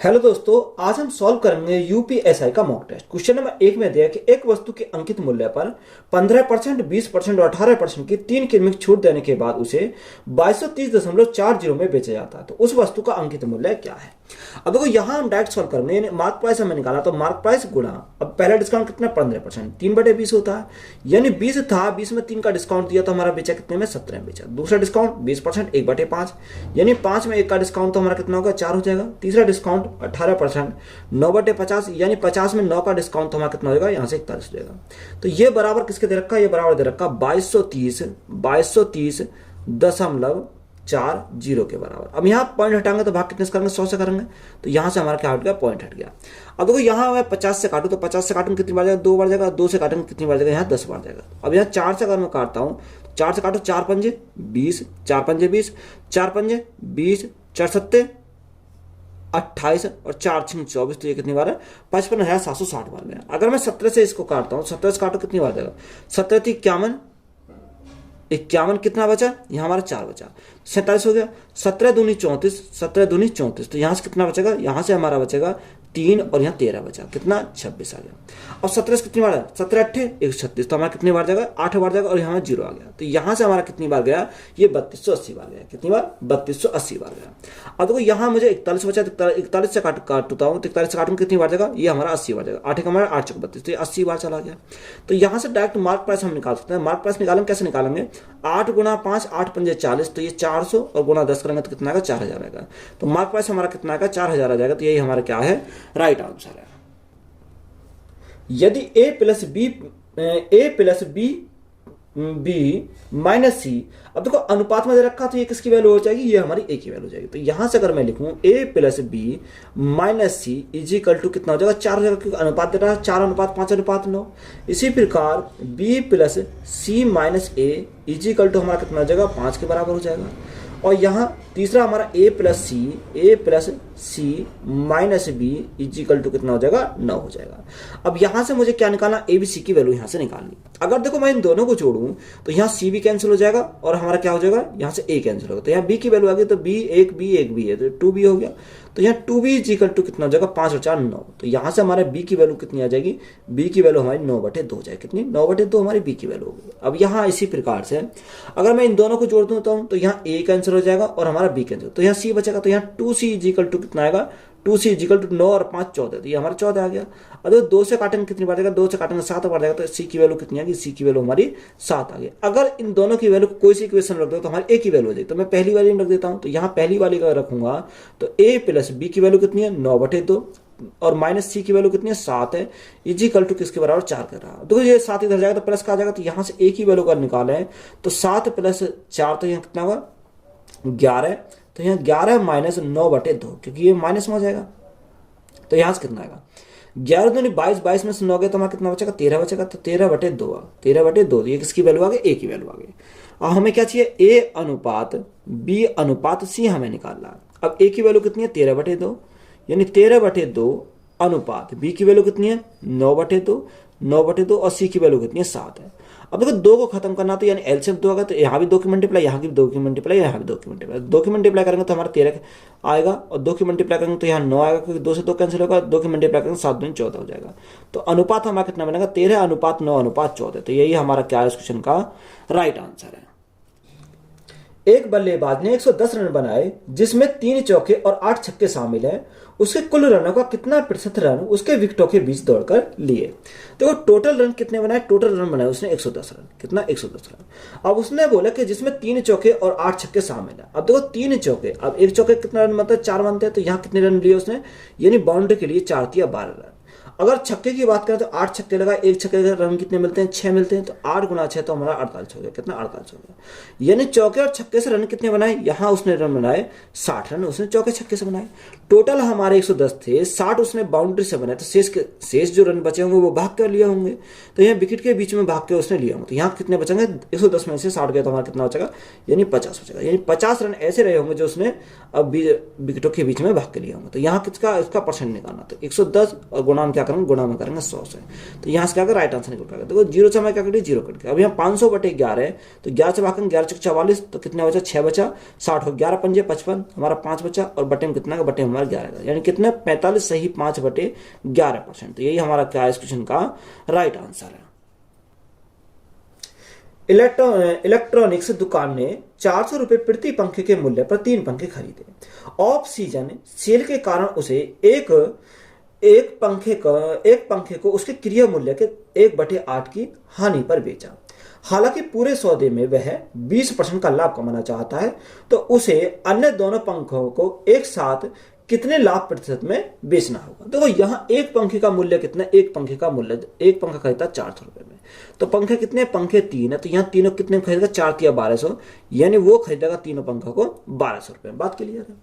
Hello दोस्तों, आज हम सॉल्व करेंगे यूपीएसआई का मॉक टेस्ट। क्वेश्चन नंबर 1 में दिया कि एक वस्तु के अंकित मूल्य पर 15%, 20% और 18% की 3 क्रमिक छूट देने के बाद उसे 2230.40 में बेचा जाता है, तो उस वस्तु का अंकित मूल्य क्या है। अब देखो यहाँ हम डायरेक्ट सॉल्व करेंगे, यानी मार्क प्राइस हमें निकाला तो मार्क प्राइस गुणा, अब पहला डिस्काउंट कितना 15%, 3/20 होता है, यानी 20 था, 20 में 3 का डिस्काउंट दिया तो हमारा बेचा कितने में 17 में बेचा। दूसरा डिस्काउंट 20%, 1/5, यानी 5 में 1 का डिस्काउंट तो हमारा कितना होगा 4 हो जाएगा। तीसरा डिस्काउंट 18%, 9/50, यानी 50 में 9 का डिस्काउंट तो हमारा कितना हो जाएगा, यहाँ से 41 हो जाएगा। तो ये बराबर किसके दे रखा है, ये बराबर दे रखा 2230.40 के बराबर। अब यहाँ पॉइंट हटाएंगे तो भाग कितने से करेंगे, 100 से करेंगे, तो यहाँ से हमारा क्या हट गया, पॉइंट हट गया। अब देखो यहाँ मैं 50 से काटूं तो 50 से काटूंगा कितनी बार जाएगा, 2 बार जाएगा, 2 से काटूंगा कितनी बार जाएगा, यहाँ 10 बार जाएगा। अब यहाँ 4 से अगर मैं काटता हूँ, 4 से काटो 4 पंजे 20, 4 पंजे 20, 4 पंजे 20, 4 सत्ते 28 और 4 6 24, तो ये कितनी बार है, 55,760 बार गया। अगर मैं 17 से इसको काटता हूँ, 17 से काटो कितनी बार जाएगा, 17 थी 51, 51 कितना बचा, यहाँ हमारा 4 बचा, 47 हो गया। 17 दूनी 34, 17 दूनी 34, तो यहाँ से कितना बचेगा, यहाँ से हमारा बचेगा 3 और यहाँ 13 बचा, कितना 26 आ गया। अब 17 से कितनी बार है, 17 8 136, तो हमारा कितनी बार जाएगा, 8 बार जाएगा और यहाँ 0 आ गया। तो यहाँ से हमारा कितनी बार गया, ये 3280 बार गया। कितनी बार, 3280 बार गया। अब देखो यहाँ मुझे 41 बचा, 41 से काटता हूँ, 41 से काटूंगा कितनी बार जाएगा, ये हमारा 80 बार जाएगा। 8 हमारा 8 चौक 32, तो ये 80 बार चला गया। तो यहाँ से डायरेक्ट मार्क प्राइस हम निकाल सकते हैं। मार्क प्राइस निकालेंगे, कैसे निकालेंगे, 8 गुणा 5, 8 पंजे 40, तो ये 400 और गुणा 10 करेंगे तो कितना आएगा, 4000 आएगा। तो मार्क प्राइस हमारा कितना आएगा, 4000 आ जाएगा। तो यही हमारा क्या है, राइट आंसर है। यदि a प्लस बी माइनस सी, अब देखो अनुपात में दे रखा, तो ये किसकी वैल्यू हो जाएगी, ये हमारी a की वैल्यू हो जाएगी। तो यहां से अगर मैं लिखूं a plus B minus C equal to कितना हो जाएगा, 4 हो जाएगा, क्योंकि अनुपात दे रहा है 4:5:9। इसी प्रकार b plus C minus A equal to हमारा कितना हो जाएगा, 5 के बराबर हो जाएगा। और यहाँ तीसरा हमारा a plus C minus B is equal to कितना हो जाएगा, 9 हो जाएगा। अब यहाँ से मुझे क्या निकालना, ए बी सी की वैल्यू यहाँ से निकालनी। अगर देखो मैं इन दोनों को जोड़ूं तो यहाँ सी भी कैंसिल हो जाएगा और हमारा क्या हो जाएगा, यहाँ से ए कैंसिल होगा। तो यहाँ बी की वैल्यू आ गई, तो बी एक बी है, तो 2b हो गया। तो यहाँ 2b इजिकल टू कितना हो जाएगा, 5 और 4 9। तो यहाँ से हमारे b की वैल्यू कितनी आ जाएगी, b की वैल्यू हमारी 9/2 हो जाएगी। कितनी, 9/2 हमारी b की वैल्यू होगी। अब यहाँ इसी प्रकार से अगर मैं इन दोनों को जोड़ दूँ तो यहाँ a कैंसिल हो जाएगा और हमारा b कैंसिल, तो यहाँ c बचेगा। तो यहाँ 2c इजिकल टू कितना आएगा, 2c इजिकल टू 9 और 5 14, तो ये हमारा 14 आ गया। अगर 2 से काटेंगे कितनी बार जाएगा, 2 से काटेंगे 7 बार जाएगा। तो c की वैल्यू कितनी आ गई, c की वैल्यू हमारी 7 आ गई। अगर इन दोनों की वैल्यू कोई सी इक्वेशन रख दो तो हमारी a की वैल्यू हो जाएगी। तो मैं पहली वाली में रख देता हूँ, तो यहाँ पहली वाली का रखूंगा तो a प्लस बी की वैल्यू कितनी है, 9/2 और माइनस सी की वैल्यू कितनी है, 7 है, इजिकल टू किसके बराबर, 4 कर रहा है। तो ये 7 इधर जाएगा तो प्लस का आ जाएगा। तो यहाँ से a की वैल्यू अगर निकालें तो 7 प्लस 4, तो यहाँ कितना होगा 11, तो यहाँ 11 माइनस 9/2, क्योंकि ये माइनस में हो जाएगा। तो यहाँ से कितना आएगा, 11 दूनी 22, 22 में से 9 गया तो हमारा कितना बचेगा, 13 बचेगा। तो 13/2, 13/2, ये किसकी वैल्यू आ गई, ए की वैल्यू आ गई। अब हमें क्या चाहिए, ए अनुपात बी अनुपात सी हमें निकालना। अब ए की वैल्यू कितनी है, 13/2, यानी 13/2 अनुपात बी की वैल्यू कितनी है, 9/2 और सी की वैल्यू कितनी है, 7 है। अब देखो 2 को खत्म करना, तो यानी एलसीएम 2 होगा, तो यहाँ भी 2 की मल्टीप्लाई, यहाँ की 2 की मल्टीप्लाई, यहाँ भी 2 की मल्टीप्लाई। 2 की मल्टीप्लाई करेंगे तो हमारा 13 आएगा और 2 की मल्टीप्लाई करेंगे तो यहाँ 9 आएगा, क्योंकि 2 से 2 कैंसिल होगा। 2 की मल्टीप्लाई करेंगे 7 दूनी 14 हो जाएगा। तो अनुपात हमारा कितना बनेगा, 13:9:14। तो यही हमारा क्या है, इस क्वेश्चन का राइट आंसर है। एक बल्लेबाज ने 110 रन बनाए जिसमें 3 चौके और 8 छक्के शामिल हैं। उसके कुल रनों का कितना प्रतिशत रन उसके विकेटों के बीच दौड़कर लिए। तो टोटल रन कितने बनाए, टोटल रन बनाए उसने 110 रन। कितना, 110 रन। अब उसने बोला कि जिसमें 3 चौके और 8 छक्के शामिल है। अब देखो 3 चौके, अब एक चौके कितना रन मतलब 4 बनते हैं, तो यहाँ कितने रन लिए उसने, यानी बाउंड्री के लिए 4 किया 12 रन। अगर छक्के की बात करें तो 8 छक्के लगा, एक छक्के के रन कितने मिलते हैं, 6 मिलते हैं। तो 8 गुना 6 तो हमारा 48 हो गया। कितना, 48 हो गया। यानी चौके और छक्के से रन कितने बनाए, यहाँ उसने रन बनाए 60 रन उसने चौके छक्के से बनाए। टोटल हमारे 110 थे, 60 उसने बाउंड्री से बनाए, तो शेष जो रन बचे होंगे वो भाग कर लिए होंगे। तो यहाँ विकेट के बीच में भाग के उसने लिए होंगे। तो यहाँ कितने बचेंगे, 110 में से 60 गया तो हमारा कितना बचेगा, यानी 50 बचेगा। यानी 50 रन ऐसे रहे होंगे जो उसने अब विकेटों के बीच में भाग के लिए होंगे। तो यहाँ किसका, इसका परसेंट निकालना। तो 110 और गुणा क्या करेंगे गुणा में करेंगे 100 से, तो यहाँ से क्या राइट आंसर निकल पाएगा। देखो 0 से हमें क्या करेंगे 0 कट गया। अभी हम 500 बटे 11 है तो 11 से भागेंगे 11 चौक 44, तो कितना बचा 6 बचा 60 हो, 11 पंजे 55, हमारा 5 बचा और बटे में कितना का बटे हमारा 11 का, यानी कितना 45 सही 5 बटे 11%। तो यही हमारा क्या है इस क्वेश्चन का राइट आंसर है। इलेक्ट्रॉनिक्स दुकान ने 400 रुपए प्रति पंखे के मूल्य पर 3 पंखे खरीदे। ऑफ सीजन सेल के कारण उसे एक पंखे को उसके क्रय मूल्य के 1/8 की हानि पर बेचा। हालांकि पूरे सौदे में वह 20% का लाभ कमाना चाहता है, तो उसे अन्य दोनों पंखों को एक साथ कितने लाभ प्रतिशत में बेचना होगा। देखो यहाँ एक पंखे का मूल्य कितना, एक पंखा खरीदा 400 रुपए में, तो पंखे कितने, पंखे 3 है, तो यहाँ तीनों कितने खरीदेगा 4 या 1200, यानी वो खरीदेगा तीनों पंखों को 1200 रुपए में। बात क्लियर है।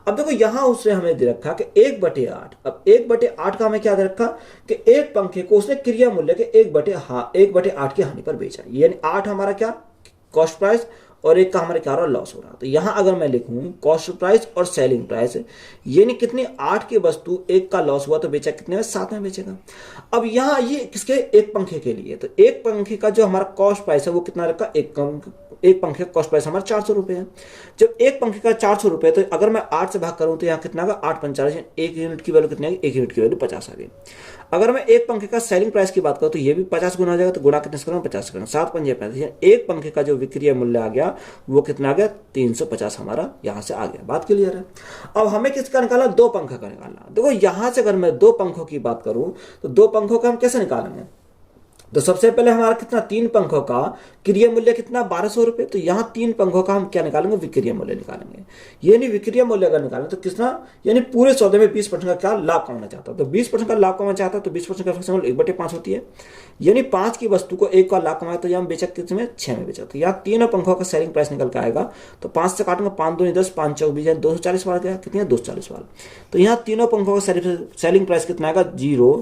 अब देखो यहाँ उसने हमें दे रखा कि 1/8, अब 1/8 का हमें क्या दे रखा कि एक पंखे को उसने क्रिया मूल्य के 1/8 की हानि पर बेचा, यानी 8 हमारा क्या कॉस्ट प्राइस और एक का हमारे क्या रहा लॉस हो रहा। तो यहां अगर मैं लिखूं कॉस्ट प्राइस और सेलिंग प्राइस, यानी कितनी 8 की वस्तु एक का लॉस हुआ तो बेचा कितने में 7 में बेचेगा। अब यहां ये किसके एक पंखे के लिए, तो एक पंखे का जो हमारा कॉस्ट प्राइस है वो कितना रखा, एक पंखे का कॉस्ट प्राइस हमारा 400 रुपए है। जब एक पंखे का 400 रुपए, तो अगर मैं 8 से भाग करूं तो यहाँ कितना का 8 45, एक यूनिट की वैल्यू कितनी, एक यूनिट की वैल्यू 50 आ गई। अगर मैं एक पंखे का सेलिंग प्राइस की बात करूं तो ये भी 50 गुना हो जाएगा, तो गुणा कितने से करूंगा 50 से करूंगा, 7 पंजे 35, एक पंखे का जो विक्रय मूल्य आ गया वो कितना आ गया 350 हमारा यहां से आ गया। बात क्लियर है। अब हमें किसका निकालना, 2 पंखा का निकालना। देखो यहां से अगर मैं 2 पंखों की बात करूं तो 2 पंखों का हम कैसे निकालेंगे, तो सबसे पहले हमारा कितना 3 पंखों का क्रय मूल्य कितना 1200 रुपए, तो यहाँ 3 पंखों का हम क्या निकालेंगे विक्रय मूल्य निकालेंगे। ये नहीं विक्रय मूल्य अगर निकालेंगे तो कितना, यानी पूरे सौदे में 20% का क्या लाभ कमाना चाहता है, तो 20% का लाभ कमाना चाहता है तो 20% का फ्रैक्शन 1/5 होती है, यानी 5 की वस्तु को 1 का लाभ कमाया, तो यहाँ बेचा कितने 6 में बेचा। तो यहाँ तीनों पंखों का सेलिंग प्राइस निकल के आएगा, तो 5 से काटूंगा 5 दूनी 10, 5 चौक 20, 240 वाला गया, कितनी 240 वाला। तो यहाँ तीनों पंखों का सेलिंग प्राइस कितना आएगा 0,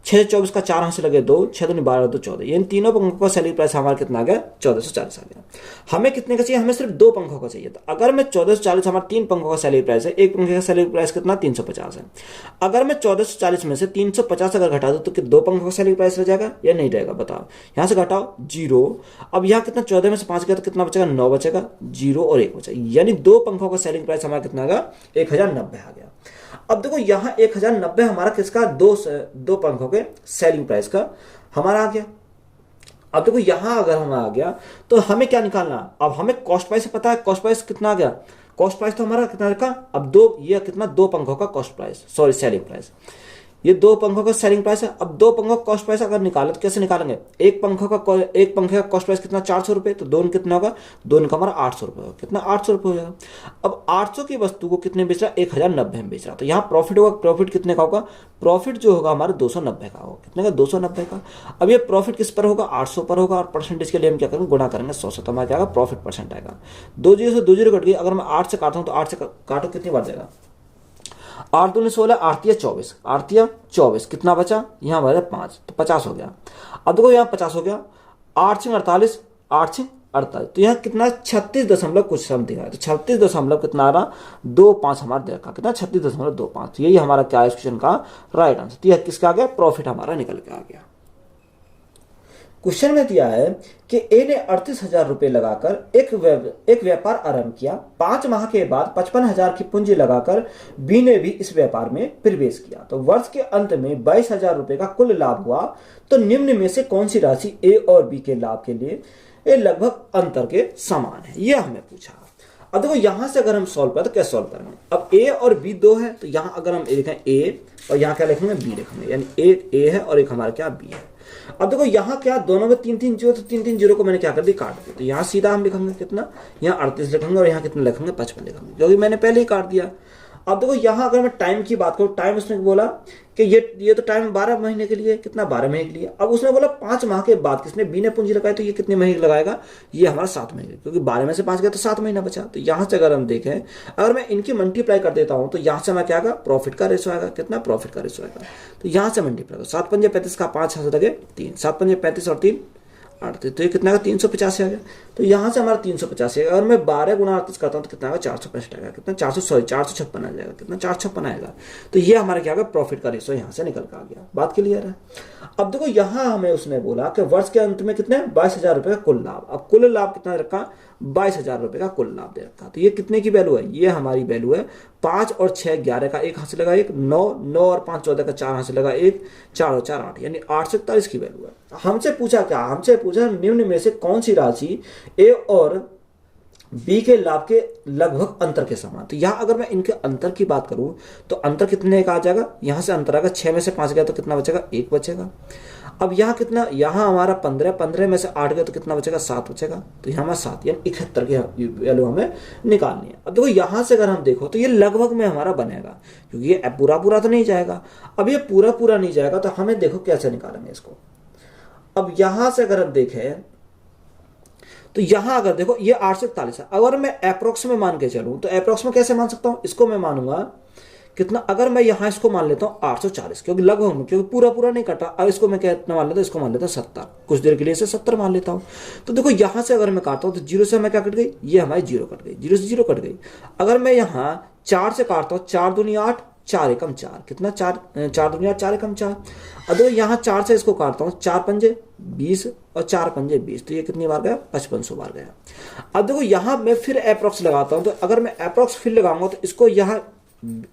6 24 का 4 से लगे 2, 6 दूनी 12 2 14, यानी तीनों पंखों का सेलिंग प्राइस हमारा कितना आ गया 1440 आ गया। हमें कितने का चाहिए, हमें सिर्फ 2 पंखों का चाहिए। तो अगर मैं 1440 हमारा 3 पंखों का सेलिंग प्राइस है, एक पंखे का सेलिंग प्राइस कितना 350 है। अगर मैं 1440 में से 350 अगर घटा दूं तो 2 पंखों का सेलिंग प्राइस रह जाएगा या नहीं रहेगा, बताओ। यहां से घटाओ 0, अब यहाँ कितना 14 में से 5 गया तो कितना बचेगा 9 बचेगा, 0 और 1 बचा, यानी 2 पंखों का सेलिंग प्राइस हमारा कितना आ गया 1090 आ गया। अब देखो यहाँ 1090 हमारा किसका, 2 पंखों के सेलिंग प्राइस का हमारा आ गया। अब देखो यहां अगर हमारा आ गया तो हमें क्या निकालना, अब हमें कॉस्ट प्राइस पता है, कॉस्ट प्राइस कितना आ गया, कॉस्ट प्राइस तो हमारा कितना रखा, अब 2 पंखों का cost price, sorry selling price, ये 2 पंखों का सेलिंग प्राइस है। अब 2 पंखों का कॉस्ट प्राइस अगर निकाले तो कैसे निकालेंगे, एक पंखे का कॉस्ट प्राइस कितना 400 रुपए, तो 2 कितना होगा, 2 का हमारा 800 रुपए होगा, कितना 800 रुपए हो जाएगा। अब 800 की वस्तु को कितने बेच रहा, 1090 में बेच रहा, तो यहाँ प्रॉफिट होगा, प्रॉफिट कितने का होगा, प्रॉफिट जो होगा हमारा 290 का होगा, कितने का 290 का। अब ये प्रॉफिट किस पर होगा, 800 पर होगा, और परसेंटेज के लिए हम क्या करेंगे गुणा करेंगे 100 से, तो हमारा क्या आएगा प्रॉफिट परसेंट आएगा। 2 0 से 2 0 कट गई, अगर मैं 8 से काटता हूँ तो 8 से काटो कितनी बार जाएगा, 8 दूनी 16, 8 24, 8 24, कितना बचा यहाँ बचा 5, तो 50 हो गया। अब देखो यहाँ 50 हो गया, 8 से 48, 8 से 48, तो यहाँ कितना 36 दशमलव कुछ समथिंग है, तो 36 दशमलव कितना आ रहा 25 हमारा दे रखा, कितना 36.25, तो यही हमारा क्या है क्वेश्चन का राइट आंसर। तो यह किसका आ गया, प्रॉफिट हमारा निकल के आ गया। क्वेश्चन में दिया है कि ए ने 38,000 रुपए लगाकर एक व्यापार आरंभ किया। 5 माह के बाद 55,000 की पूंजी लगाकर बी ने भी इस व्यापार में प्रवेश किया, तो वर्ष के अंत में 22,000 रुपए का कुल लाभ हुआ। तो निम्न में से कौन सी राशि ए और बी के लाभ के लिए ये लगभग अंतर के समान है, यह हमें पूछा। अब देखो यहां से अगर हम सॉल्व करें तो कैसे सॉल्व करेंगे, अब ए और बी 2 है, तो यहां अगर हम लिखें ए और यहाँ क्या लिखेंगे बी लिखेंगे, यानी एक ए है और एक हमारा क्या बी है। अब देखो यहाँ क्या दोनों में 3-3 जीरो, तो 3-3 जीरो को मैंने क्या कर दिया काट दिया, तो यहाँ सीधा हम लिखेंगे कितना, यहाँ 38 लिखेंगे और यहाँ कितना लिखेंगे 55 लिखेंगे, क्योंकि मैंने पहले ही काट दिया। अब देखो यहाँ अगर मैं टाइम की बात करूँ, टाइम उसने बोला कि ये तो टाइम 12 महीने के लिए, कितना 12 महीने के लिए। अब उसने बोला 5 माह के बाद किसने बी ने पूंजी लगाई, तो ये कितने महीने लगाएगा, ये हमारा 7 महीने, क्योंकि 12 में से 5 गया तो 7 महीना बचा। तो यहाँ से अगर हम देखें, अगर मैं इनकी मल्टीप्लाई कर देता हूँ तो यहाँ से मैं क्या आएगा प्रॉफिट का रेशो आएगा, कितना प्रॉफिट का रेशो आएगा, तो यहाँ से मल्टीप्लाई 7 पंजे 35 का 5 हाथ लगे 3, 7 पंजे 35 और 3 38, तो ये कितना आएगा 385 आ गया। तो यहाँ से हमारा 385 अगर मैं 12 गुना 38 करता हूँ तो कितना आएगा 465 आएगा, कितना 456 आ जाएगा, कितना 456 आएगा। तो ये हमारा क्या होगा प्रॉफिट का रेशो यहाँ से निकल कर आ गया। बात क्लियर है। अब देखो यहाँ हमें उसने बोला कि वर्ष के अंत में कितने 22,000 रुपये का कुल लाभ। अब कुल लाभ कितना रखा 22,000 रुपये का कुल लाभ दे रखा। तो ये कितने की वैल्यू है, ये हमारी वैल्यू है 5 और 6 11 का 1 हाथ से लगा 1, 9 और 5 14 का 4 हाथ से लगा 1, 4 और 4 8, यानी 841 की वैल्यू है। हमसे पूछा क्या, हमसे पूछा निम्न में से कौन सी राशि ए और बी के लाभ के लगभग अंतर के समान। तो यहाँ अगर मैं इनके अंतर की बात करूं तो अंतर कितने का आ जाएगा, यहां से अंतर आएगा 6 में से 5 गया तो कितना बचेगा 1 बचेगा। अब यहाँ कितना, यहाँ हमारा 15 में से 8 गया तो कितना बचेगा 7 बचेगा। तो यहाँ हमारा 7 यानी 71 की वैल्यू हमें निकालनी है। अब देखो यहाँ से अगर हम देखो तो ये लगभग में हमारा बनेगा, क्योंकि ये पूरा पूरा तो नहीं जाएगा। अब ये पूरा पूरा नहीं जाएगा तो हमें देखो कैसे निकालेंगे इसको। अब यहाँ से अगर हम देखें तो यहां अगर देखो ये 841 है, अगर मैं अप्रोक्स में मान के चलूं तो अप्रोक्स में कैसे मान सकता हूं, इसको मैं मानूंगा कितना, अगर मैं यहां इसको मान लेता हूं 840, क्योंकि लगभग में, क्योंकि पूरा पूरा नहीं कटा। अब इसको मैं कितना मान लेता हूं, इसको मान लेता हूं 70, कुछ देर के लिए इसे 70 मान लेता हूं। तो देखो यहां से अगर मैं काटता हूं तो 0 से हमें क्या कट गई, ये हमारी 0 कट गई, 0 से 0 कट गई। अगर मैं यहाँ 4 से काटता हूं, 4 दूनी 8, 4 एकम 4, कितना 4 दूनी 8, 4 एकम 4। अब देखो यहाँ 4 से इसको काटता हूँ, 4 पंजे 20 और 4 पंजे 20, तो ये कितनी बार गया 5500 बार गया। अब देखो यहाँ मैं फिर अप्रोक्स लगाता हूँ, तो अगर मैं अप्रोक्स फिर लगाऊंगा तो इसको यहाँ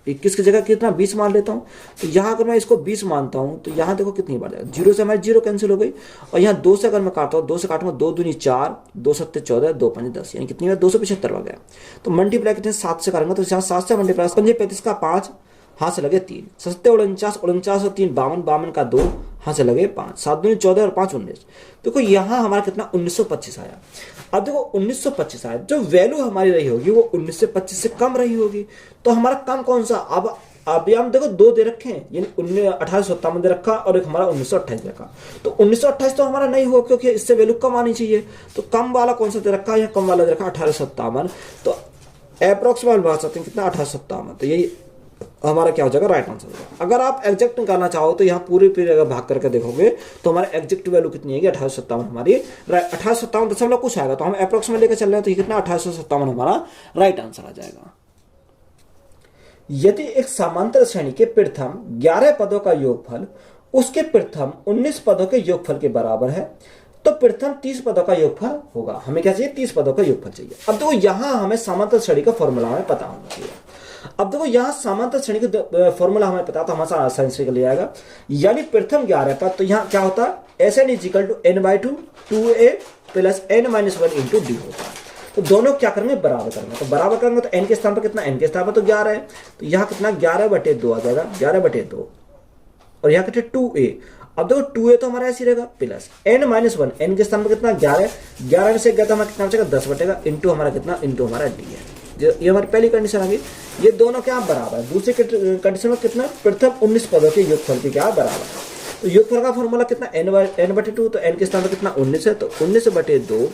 21 की जगह कितना 20 मान लेता हूँ। तो यहाँ अगर मैं इसको 20 मानता हूँ तो यहाँ देखो कितनी बार जाएगा, 0 से हमारी 0 कैंसिल हो गई। और यहाँ 2 से अगर मैं काटता हूँ, 2 से काटूंगा 2 दूनी 4, 2 सत्ते 14, 2 पंजे 10, यानी कितनी बार 275 बार गया। तो मल्टीप्लाई कितने 7 से करेंगे, तो यहाँ 7 से मल्टीप्लाई, पंजे 35 का 5 हाथ से लगे 3, 7 49, 49 और 3 52, 52 का 2 हाथ से लगे 5, 7 दूनी 14 और 5 19। देखो यहाँ हमारा कितना 1925 आया। अब देखो 1925 आया, जो वैल्यू हमारी रही होगी वो 1925 से कम रही होगी। तो हमारा कम कौन सा, अब हम देखो 2 दे रखे हैं, यानी 1857 दे रखा और एक हमारा 1928 दे रखा। तो 1928 तो हमारा नहीं होगा क्योंकि इससे वैल्यू कम आनी चाहिए। तो कम वाला कौन सा दे रखा है, कम वाला दे रखा 1857। तो अप्रोक्सीमेट बना सकते हैं कितना 1857। तो यही हमारा क्या हो जाएगा राइट आंसर होगा। अगर आप एग्जैक्ट निकालना चाहो तो यहाँ पूरे पे अगर भाग करके देखोगे तो हमारे एग्जैक्ट वैल्यू कितनी है 1857 हमारी 1857 कुछ आएगा। तो हम अप्रोक्स में लेकर चल रहे हैं तो ये कितना 1857 हमारा राइट आंसर आ जाएगा। यदि एक समांतर श्रेणी के प्रथम 11 पदों का योगफल उसके प्रथम 19 पदों के योगफल के बराबर है तो प्रथम 30 पदों का योगफल होगा। हमें क्या चाहिए 30 पदों का योगफल चाहिए। अब देखो यहाँ हमें समांतर श्रेणी का फॉर्मूला हमें पता होना चाहिए। अब देखो यहाँ समांतर श्रेणी का फॉर्मूला हमें पता तो हमारा आसानी से ले आएगा। यानी प्रथम 11 पद, तो यहाँ क्या होता है SN equal to n/2 2a plus n-1 into D होता है। तो दोनों क्या करेंगे बराबर करेंगे। तो बराबर करेंगे तो n के स्थान पर कितना, n के स्थान पर तो 11 है, तो यहाँ कितना 11/2 आ जाएगा, 11/2 और यहाँ कितने 2a। अब देखो 2a तो हमारा ऐसे रहेगा प्लस n-1, n के स्थान पर कितना 11, 11 में से गया तो हमारा कितना बचेगा 10 बटेगा, इंटू हमारा कितना, इंटू हमारा डी है। ये हमारी पहली कंडीशन आ गई। ये दोनों क्या बराबर है। दूसरी कंडीशन में कितना प्रथम 19 पदों के योगफल के क्या बराबर है। तो योगफल का फॉर्मूला कितना n/2, तो n के स्थान पर कितना 19 है, तो 19/2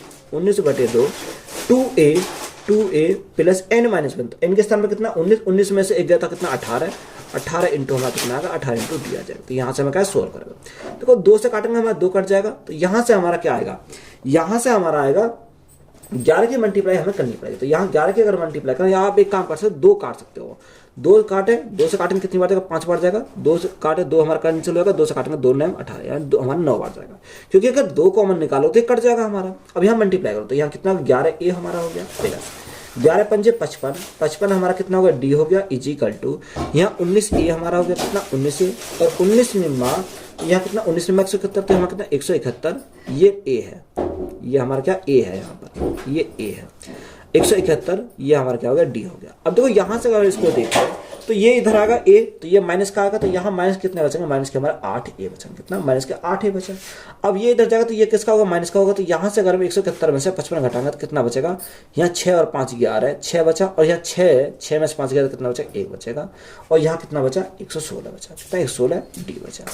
2a प्लस n-1, तो n के स्थान पर कितना 19 में से एक गया था कितना 18 इंटू हमारा कितना आएगा 18 इंटू डी आ जाएगा। तो यहाँ से हमें क्या सोल्व करेगा। देखो 2 से काटेंगे हमारा 2 कट जाएगा। तो यहाँ से हमारा क्या आएगा, यहाँ से हमारा आएगा 11 की मल्टीप्लाई हमें करनी पड़ेगी। तो यहाँ 11 की अगर मल्टीप्लाई करें, यहाँ आप एक काम कर सकते हो 2 काट सकते हो। 2 काटे, 2 से काटेंगे कितनी बार जाएगा 5 बार जाएगा। 2 से काटे 2 हमारा कैंसिल होगा, 2 से काटेंगे 2 9 18, यानी हमारा 9 बार जाएगा। क्योंकि अगर 2 कॉमन निकालो तो कट जाएगा हमारा। अब यहाँ मल्टीप्लाई करो तो यहाँ कितना 11a हमारा हो गया प्लस 11 पंजे 55, 55 हमारा कितना हो गया डी हो गया इक्वल टू यहाँ 19a हमारा हो गया कितना 19a और 19 निम्मा यहाँ कितना 19 निम्मा 171, तो हमारा कितना 171, ये a है, ये हमारा क्या a है, यहाँ पर ये a है 171, ये हमारा क्या हो गया डी हो गया। अब देखो यहाँ से अगर इसको देखें तो ये इधर आएगा a, तो ये माइनस का आएगा, तो यहाँ माइनस कितने बचेंगे, माइनस के हमारा 8a बचेंगे, कितना माइनस के 8a बचा। अब ये इधर जाएगा तो ये किसका होगा माइनस का होगा। तो यहाँ से अगर हम 171 में से 55 घटाएंगे तो कितना बचेगा, यहाँ 6 और 5 11 है, 6 बचा, और यहाँ 6 में से 5 गया तो कितना बचा 1 बचेगा, और यहाँ कितना बचा 116 बचा, कितना 116 डी बचा।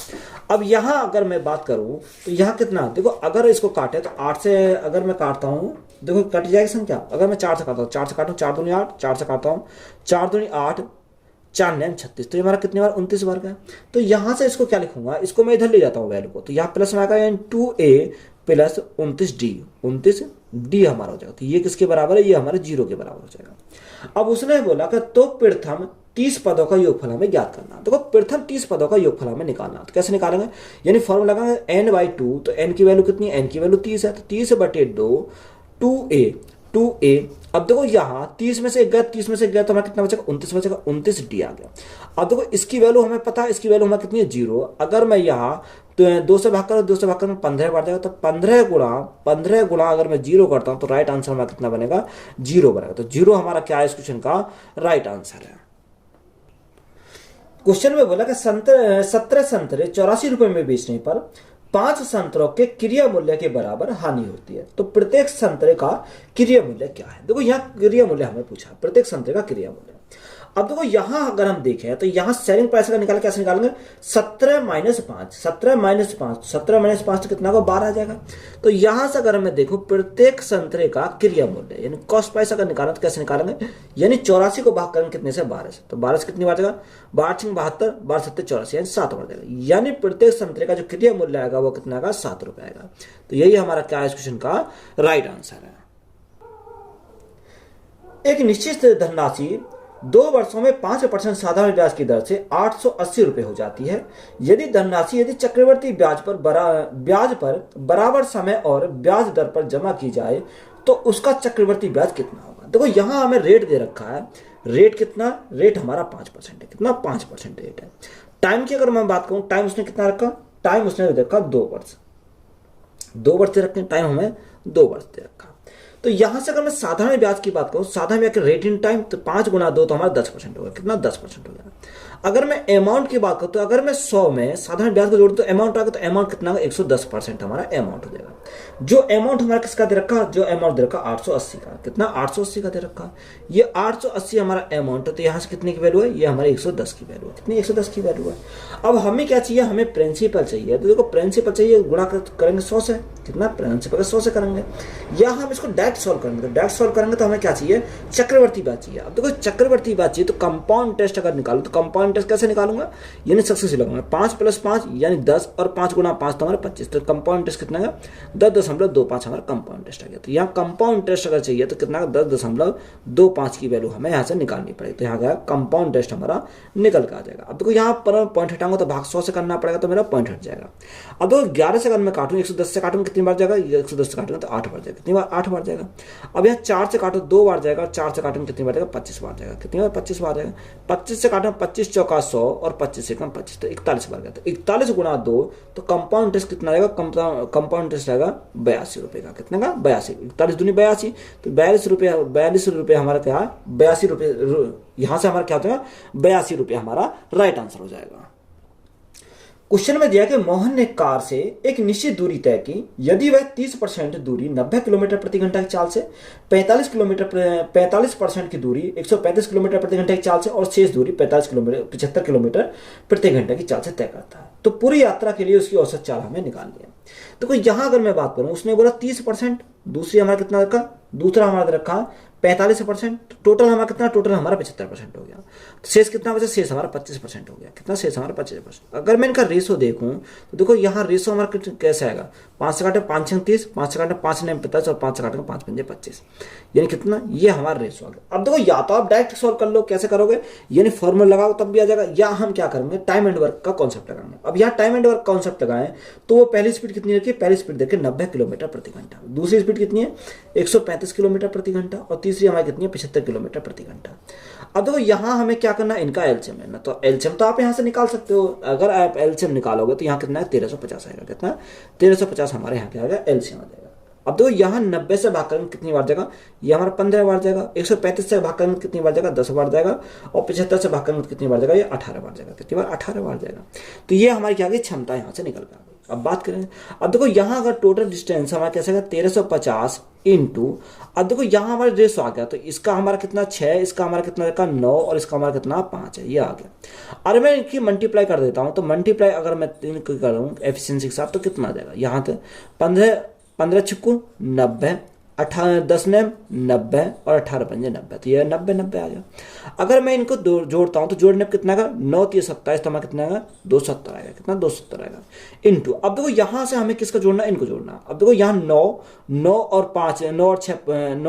अब यहाँ अगर मैं बात करूँ तो यहाँ कितना, देखो अगर इसको काटे तो 8 से अगर मैं काटता हूँ, देखो कट जाएगी संख्या। अगर मैं 4 से काटता हूँ, 4 से काटूँ 4 दूनी 8, 4 से काटता हूँ 4 दूनी 8, 4 9 36, तो ये हमारा कितनी बार 29 बार का है। तो यहाँ से इसको क्या लिखूंगा, इसको मैं इधर ले जाता हूँ वैल्यू को, तो यहाँ प्लस में आएगा 2a प्लस 29D हमारा हो जाएगा। तो ये किसके बराबर है, ये हमारे 0 के बराबर हो जाएगा। अब उसने बोला कि तो प्रथम 30 पदों का योगफल हमें ज्ञात करना। देखो प्रथम 30 पदों का योगफल हमें निकालना, तो कैसे निकालेंगे, यानी फॉर्मूला लगाएंगे n/2, तो n की वैल्यू कितनी है, n की वैल्यू 30 है, तो 30/2 2a। अब देखो यहाँ 30 में से एक गया, 30 में से एक गया, तो हमें कितना बचेगा, 29 बचेगा, 29D आ गया। अब देखो इसकी वैल्यू हमें पता है, इसकी वैल्यू हमें कितनी है, 0। अगर मैं यहाँ तो 2 से भाग करो, 2 से भाग कर 15 बार जाएगा, तो 15 गुणा अगर मैं 0 करता हूँ तो राइट आंसर हमारा कितना बनेगा, 0 बनेगा। तो 0 हमारा क्या है इस क्वेश्चन का राइट आंसर है। क्वेश्चन में बोला कि 17 संतरे 84 रुपए में बेचने पर 5 संतरों के क्रिया मूल्य के बराबर हानि होती है, तो प्रत्येक संतरे का क्रिया मूल्य क्या है। देखो यहाँ क्रिया मूल्य हमें पूछा, प्रत्येक संतरे का क्रिया मूल्य। अब देखो यहां अगर हम देखें तो यहां सेलिंग प्राइस का निकाल, कैसे निकालेंगे, 17 - 5, 17 - 5 तो कितना होगा, 12 आ जाएगा। तो यहां से अगर मैं देखूं प्रत्येक संतरे का क्रिया मूल्य यानी कॉस्ट प्राइस अगर निकालना तो कैसे निकालेंगे, यानी 84 को भाग करेंगे कितने से, 12 से, तो 12 से कितनी बार जाएगा, 12 × 72, 12 × 7 = 84, यानी 7 बार जाएगा। यानी प्रत्येक संतरे का जो क्रिया मूल्य आएगा वो कितना आएगा, 7 रुपए आएगा। तो यही हमारा क्या है इस क्वेश्चन का राइट आंसर है। एक निश्चित धनराशि 2 वर्षों में 5% साधारण ब्याज की दर से 880 रुपए हो जाती है। यदि धनराशि यदि चक्रवर्ती ब्याज पर बराबर समय और ब्याज दर पर जमा की जाए तो उसका चक्रवर्ती ब्याज कितना होगा। देखो यहाँ हमें रेट दे रखा है, रेट कितना, रेट हमारा 5% है, कितना 5% रेट है। टाइम की अगर मैं बात करूं, टाइम उसने कितना रखा, टाइम उसने रखा 2 वर्ष, 2 वर्ष दे रखे, टाइम हमें 2 वर्ष दे रखा। तो यहां से अगर मैं साधारण ब्याज की बात करूं, साधारण ब्याज के रेट इन टाइम, तो 5 × 2 तो हमारा 10% होगा, कितना 10% हो गया। अगर मैं अमाउंट की बात करूं तो अगर मैं 100 में साधारण ब्याज को जोड़ूं तो अमाउंट आएगा, तो अमाउंट कितना होगा, 110% हमारा अमाउंट हो जाएगा। जो अमाउंट हमारा किसका दे रखा, जो अमाउंट दे रखा 880 का, कितना 880 का दे रखा, ये 880 हमारा अमाउंट है। तो यहां से कितने की वैल्यू है, ये हमारे 110 की वैल्यू है, कितनी 110 की वैल्यू है। अब हमें क्या चाहिए, हमें प्रिंसिपल चाहिए। तो देखो प्रिंसिपल चाहिए, गुणा करेंगे 100 से, कितना प्रिंसिपल 100 से करेंगे, या हम इसको डायरेक्ट सॉल्व करेंगे। तो डायरेक्ट सॉल्व करेंगे तो हमें क्या चाहिए, चक्रवर्ती ब्याज चाहिए। अब देखो चक्रवर्ती ब्याज चाहिए तो कंपाउंड टेस्ट अगर निकालो तो कंपाउंड टेस्ट कैसे निकालूंगा, यानी सक्सेस लगाऊंगा, 5 + 5 यानी 10 और 5 × 5 तो हमारा 25, तो कंपाउंड टेस्ट कितना है, 10.25 हमारा कंपाउंड टेस्ट आ गया। तो यहाँ कंपाउंड टेस्ट अगर चाहिए तो कितना 10.25 की वैल्यू हमें यहाँ से निकालनी पड़ेगी। तो यहाँ गया कंपाउंड टेस्ट हमारा निकल कर आ जाएगा। अब देखो यहाँ पर पॉइंट हटाऊंगा तो भाग 100 से करना पड़ेगा, तो मेरा पॉइंट हट जाएगा। अब देखो 11 से अगर मैं काटूं, 110 से काटूंगा कितनी बार जाएगा, 110 से काटूंगा तो 8 बार जाएगा, कितनी बार 8 बार जाएगा। अब यहाँ 4 से काटो 2 बार जाएगा, 4 से काटूंगा कितनी बार जाएगा, 25 बार जाएगा, कितनी बार 25 बार जाएगा। 25 से काटूंगा 25 × 4 = 100 और 25 से कम 25 तो 41 बार गया। तो 41 × 2 तो कंपाउंड टेस्ट कितना आएगा, कंपाउंड टेस्ट आएगा 82 रुपए का, कितना का 82, 41 दूनी 82, तो 42 रुपए हमारा क्या, 82 रुपए, यहां से हमारा क्या हो जाएगा, 82 रुपए हमारा राइट आंसर हो जाएगा। क्वेश्चन में दिया कि मोहन ने कार से एक निश्चित दूरी तय की, यदि वह 30% दूरी 90 किलोमीटर प्रति घंटा की चाल से, 45% की दूरी 135 किलोमीटर प्रति घंटा की चाल से और शेष दूरी 75 किलोमीटर प्रति घंटा की चाल से तय करता है, तो पूरी यात्रा के लिए उसकी औसत चाल हमें निकालनी है। तो कोई यहां अगर मैं बात करूं, उसने बोला 30%, दूसरी हमारा कितना रखा, दूसरा हमारा रखा 45%, टोटल हमारा कितना, टोटल हमारा 75% हो गया। शेष कितना बचा, शेष हमारा 25% हो गया, कितना शेष हमारा 25%। अगर मैं इनका रेशो देखूं तो देखो यहाँ रेशो हमारा कैसे आएगा, 5 से काटे 5 × 30, 5 से काटे 5 × 9 45 और 5 से काटे 5 × 5 = 25, यानी कितना, ये हमारा रेशो आ गया। अब देखो या तो आप डायरेक्ट सॉल्व कर लो, कैसे करोगे, यानी फॉर्मूला लगाओ तब भी आ जाएगा, या हम क्या करेंगे टाइम एंड वर्क का कॉन्सेप्ट लगाएंगे। अब यहाँ टाइम एंड वर्क कॉन्सेप्ट लगाएं तो वो पहली स्पीड कितनी रखी, पहली स्पीड देखिए 90 किलोमीटर प्रति घंटा, दूसरी स्पीड कितनी है 135 किलोमीटर प्रति घंटा और तीसरी हमारी कितनी है 75 किलोमीटर प्रति घंटा। अब देखो यहाँ हमें क्या करना है, इनका एलसीएम लेना। तो एलसीएम तो आप यहाँ से निकाल सकते हो, अगर आप एलसीएम निकालोगे तो यहाँ कितना है 1350 आएगा, कितना 1350 हमारे यहाँ क्या आएगा, एलसीएम आ जाएगा। अब देखो यहाँ 90 से भाग करेंगे कितनी बार जाएगा, ये हमारा 15 बार जाएगा, 135 से भाग करेंगे कितनी बार जाएगा, 10 बार जाएगा और 75 से भाग करेंगे कितनी बार जाएगा, ये 18 बार जाएगा, कितनी बार 18 बार जाएगा। तो ये हमारी क्या गई, क्षमता यहाँ से निकल कर। अब बात करें, अब देखो यहाँ अगर टोटल डिस्टेंस हमारा कैसे आएगा 1350 इंटू, अब देखो यहाँ हमारा रेशो आ गया, तो इसका हमारा कितना 6, इसका हमारा कितना रखा 9 और इसका हमारा कितना 5 है, ये आ गया। अरे मैं इनकी मल्टीप्लाई कर देता हूँ, तो मल्टीप्लाई अगर मैं इनको कर रहा हूँ एफिशिएंसी के साथ तो कितना आ जाएगा, यहाँ तो 15 × 6 = 90, 10 ने 90 और 18 पंजे 90, तो ये 90 90 आ गया। अगर मैं इनको जोड़ता हूँ तो जोड़ने पर कितना आएगा, 9 3 27, तो हमारा कितना आएगा 270 आएगा। कितना 270 आएगा इनटू, अब देखो यहाँ से हमें किसका जोड़ना, इनको जोड़ना। अब देखो यहाँ 9 और 5, 9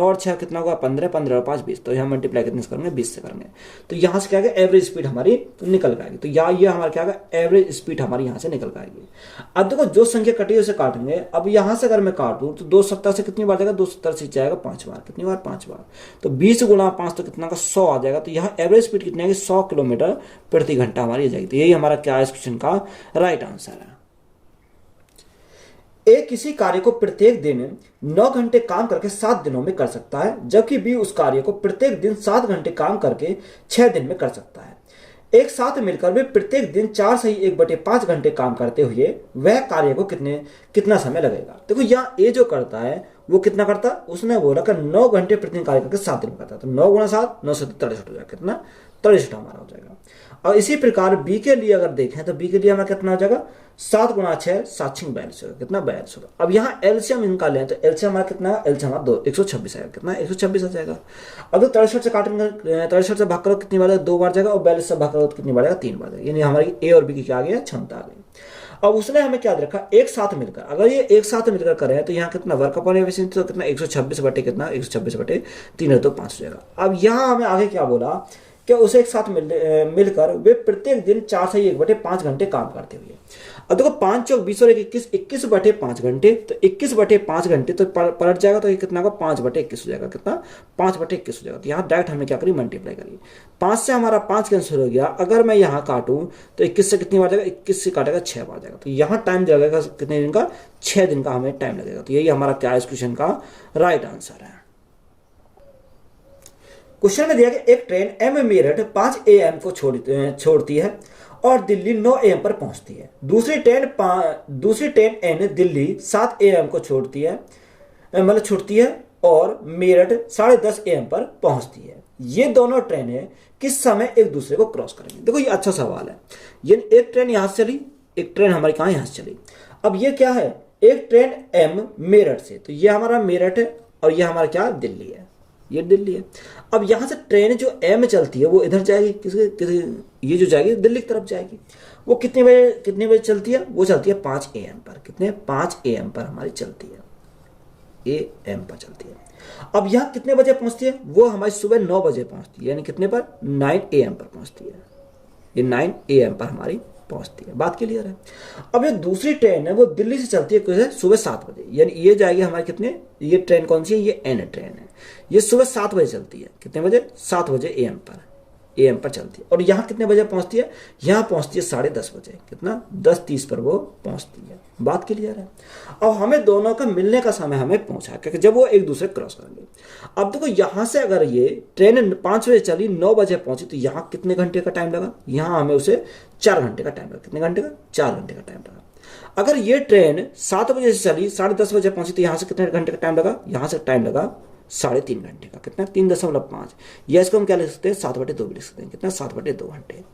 और 6 कितना होगा 15, 15 और 5 20, तो यहाँ मल्टीप्लाई कितने से करेंगे 20 से करेंगे। तो यहाँ से क्या आएगा एवरेज स्पीड हमारी निकल जाएगी। तो यहाँ ये हमारा क्या आएगा एवरेज स्पीड हमारी यहाँ से निकल जाएगी। अब देखो जो संख्या कटी है उसे काटेंगे। अब यहाँ से अगर मैं काटूँ तो 270 से कितनी बार जाएगा, 270 से जाएगा 5 बार, कितनी बार 5 बार, तो 20 गुणा 5 तो कितना का 100 आ जाएगा। तो यहाँ एवरेज स्पीड कितनी आएगी 100 किलोमीटर प्रति घंटा हमारी आ जाएगी। तो यही हमारा क्या है इस क्वेश्चन का राइट आंसर है। ए किसी कार्य को प्रत्येक दिन 9 घंटे काम करके 7 दिनों में कर सकता है, जबकि बी उस कार्य को प्रत्येक दिन 7 घंटे काम करके 6 दिन में कर सकता है। एक साथ मिलकर वे प्रत्येक दिन 4 से 1/5 घंटे काम करते हुए वह कार्य को कितना समय लगेगा। देखो यहाँ ए जो करता है वो कितना करता है, उसने बोला कि 9 घंटे प्रतिदिन कार्य करके 7 दिन में करता है। तो 9 गुणा 7 9 से 63 हो जाएगा, कितना 63 हमारा हो जाएगा। और इसी प्रकार बी के लिए अगर देखें तो बी के लिए हमारा कितना हो जाएगा 7 गुणा 6 7 6 42 होगा, कितना 42 होगा। अब यहाँ एलसीएम इनका लें तो एलसीएम हमारा कितना है, एलसीएम हमारा 126 आएगा, कितना 126 आ जाएगा। अब तो 63 से काटेंगे, 63 से भाग करो कितनी बार जाएगा 2 बार जाएगा, और 42 से भाग करो कितनी बार जाएगा 3 बार जाएगा। यानी हमारी ए और बी की क्या आ गया क्षमता आ गई। अब उसने हमें क्या रखा एक साथ मिलकर, अगर ये एक साथ मिलकर करें तो यहाँ कितना वर्क अपॉन एफिशिएंसी तो कितना 126 बटे कितना 126 बटे 3 है तो 5 हो जाएगा। अब यहाँ हमें आगे क्या बोला कि उसे एक साथ मिलकर वे प्रत्येक दिन 4 से 1/5 घंटे काम करते हुए। अब देखो 5 चौक 20 और 21 बटे 5 घंटे, तो 21 बटे 5 घंटे तो पलट जाएगा, तो ये कितना का 5 बटे 21 हो जाएगा, कितना 5 बटे 21 हो जाएगा। तो यहाँ डायरेक्ट हमने क्या करी मल्टीप्लाई करी, 5 से हमारा 5 कैंसिल हो गया। अगर मैं यहाँ काटूं तो 21 से कितनी बार जाएगा, 21 से काटेगा 6 बार जाएगा। तो यहाँ टाइम लगेगा कितने दिन का, 6 दिन का हमें टाइम लगेगा। तो यही हमारा क्या इस क्वेश्चन का राइट आंसर है। क्वेश्चन में दिया कि एक ट्रेन एम मेरठ 5 AM को छोड़ती है और दिल्ली 9 AM पर पहुंचती है। दूसरी ट्रेन एन दिल्ली 7 AM को छूटती है और मेरठ 10:30 AM पर पहुंचती है। ये दोनों ट्रेनें किस समय एक दूसरे को क्रॉस करेंगी। देखो ये अच्छा सवाल है। ये एक ट्रेन यहां से चली, एक ट्रेन हमारी कहां यहां से चली। अब ये क्या है, एक ट्रेन एम मेरठ से, तो ये हमारा मेरठ है और ये हमारा क्या दिल्ली है, ये दिल्ली है। अब यहां से ट्रेन जो एम चलती है वो इधर जाएगी, ये जो जाएगी दिल्ली की तरफ जाएगी। वो कितने बजे चलती है, वो चलती है 5 AM पर, कितने 5 AM पर हमारी चलती है, AM पर चलती है। अब यहाँ कितने बजे पहुंचती है, वो हमारी सुबह 9 बजे पहुंचती है, यानी कितने पर 9 AM पर पहुंचती है, ये 9 AM पर हमारी पहुंचती है। बात क्लियर है। अब ये दूसरी ट्रेन है वो दिल्ली से चलती है सुबह 7 बजे, यानी ये जाएगी हमारे कितने, ये ट्रेन कौन सी है, ये एन ट्रेन है। ये सुबह 7 बजे चलती है, कितने बजे 7 बजे AM पर चलती है। और यहाँ कितने बजे पहुंचती है, यहाँ पहुंचती है 10:30 बजे, कितना 10:30 पर वो पहुंचती है। बात क्लियर है। अब हमें दोनों का मिलने का समय हमें पहुंचा क्योंकि जब वो एक दूसरे क्रॉस करेंगे। अब देखो यहाँ से अगर ये ट्रेन 5 बजे चली 9 बजे पहुंची तो यहाँ कितने घंटे का टाइम लगा, यहाँ हमें उसे 4 घंटे का टाइम लगा, कितने घंटे का 4 घंटे का टाइम लगा। अगर ये ट्रेन 7 बजे से चली 10:30 बजे पहुंची तो यहाँ से कितने घंटे का टाइम लगा, यहाँ से टाइम लगा 3.5 घंटे का, कितना 3.5, या इसको हम क्या लिख सकते हैं 7/2 भी लिख सकते हैं, कितना 7/2 घंटे,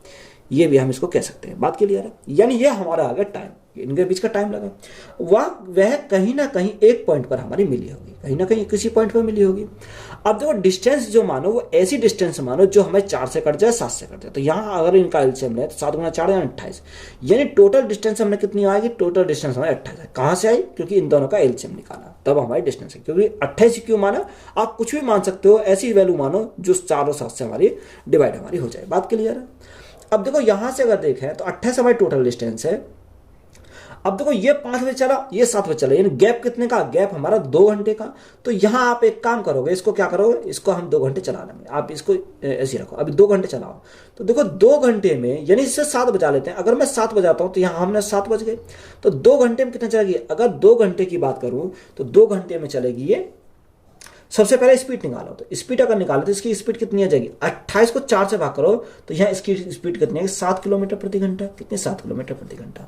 ये भी हम इसको कह सकते हैं। बात क्लियर है। यानी ये हमारा आ गया टाइम, इनके बीच का टाइम लगा, वह कहीं ना कहीं एक पॉइंट पर हमारी मिली होगी, कहीं ना कहीं किसी पॉइंट पर मिली होगी। अब देखो डिस्टेंस जो मानो वो ऐसी डिस्टेंस मानो जो हमें 4 से कट जाए 7 से कट जाए। तो यहाँ अगर इनका एलसीएम लें तो 7 गुना 4 यानी 28, यानी टोटल डिस्टेंस हमने कितनी आएगी, टोटल डिस्टेंस हमारे 28 है। कहाँ से आई, क्योंकि इन दोनों का एलसीएम निकाला तब हमारी डिस्टेंस है। क्योंकि 28 क्यों माना, आप कुछ भी मान सकते हो, ऐसी वैल्यू मानो जो 4 और 7 से हमारी डिवाइड हमारी हो जाए। बात क्लियर है। अब देखो यहां से अगर देखें तो 28 हमारी टोटल डिस्टेंस है। अब देखो ये 5 बजे चला, ये 7 बजे चला, यानी गैप कितने का, गैप हमारा 2 घंटे का। तो यहां आप एक काम करोगे, इसको क्या करोगे, इसको हम 2 घंटे चला लेंगे, आप इसको ऐसे रखो, अभी 2 घंटे चलाओ। तो देखो 2 घंटे में यानी इससे 7 बजा लेते हैं, अगर मैं 7 बजाता हूं तो यहां हमने 7 बज गए, तो 2 घंटे में कितना चलेगी, अगर 2 घंटे की बात करूं तो 2 घंटे में चलेगी ये। सबसे पहले स्पीड निकालो, तो स्पीड अगर निकालो तो इसकी स्पीड कितनी आ जाएगी, 28 को 4 से भाग करो तो यहाँ इसकी स्पीड कितनी है, 7 किलोमीटर प्रति घंटा, कितने 7 किलोमीटर प्रति घंटा।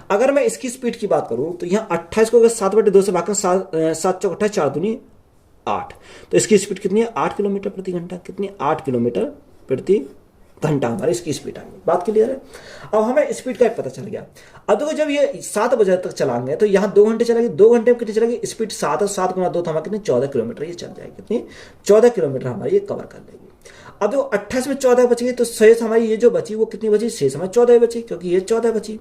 अगर मैं इसकी स्पीड की बात करूं तो यहाँ 28 को अगर 7/2 से भाग कर 7 चौक 28 4 दूनी 8, तो इसकी स्पीड कितनी है 8 किलोमीटर प्रति घंटा, कितनी 8 किलोमीटर प्रति घंटा हमारी इसकी स्पीड आ गई। बात क्लियर है। अब हमें स्पीड का पता चल गया। अब देखो जब ये 7 बजे तक चलाएंगे तो यहाँ 2 घंटे चलेगी, 2 घंटे में कितनी चलेगी स्पीड 7 और 7 गुना 2 तो हमारे कितनी 14 किलोमीटर ये चल जाएगी, कितनी 14 किलोमीटर हमारी ये कवर कर लेगी। अब देखो 28 में 14 बच गई तो शेष हमारी ये जो बची वो कितनी बची, शेष हमारी 14 बची क्योंकि ये 14 बची।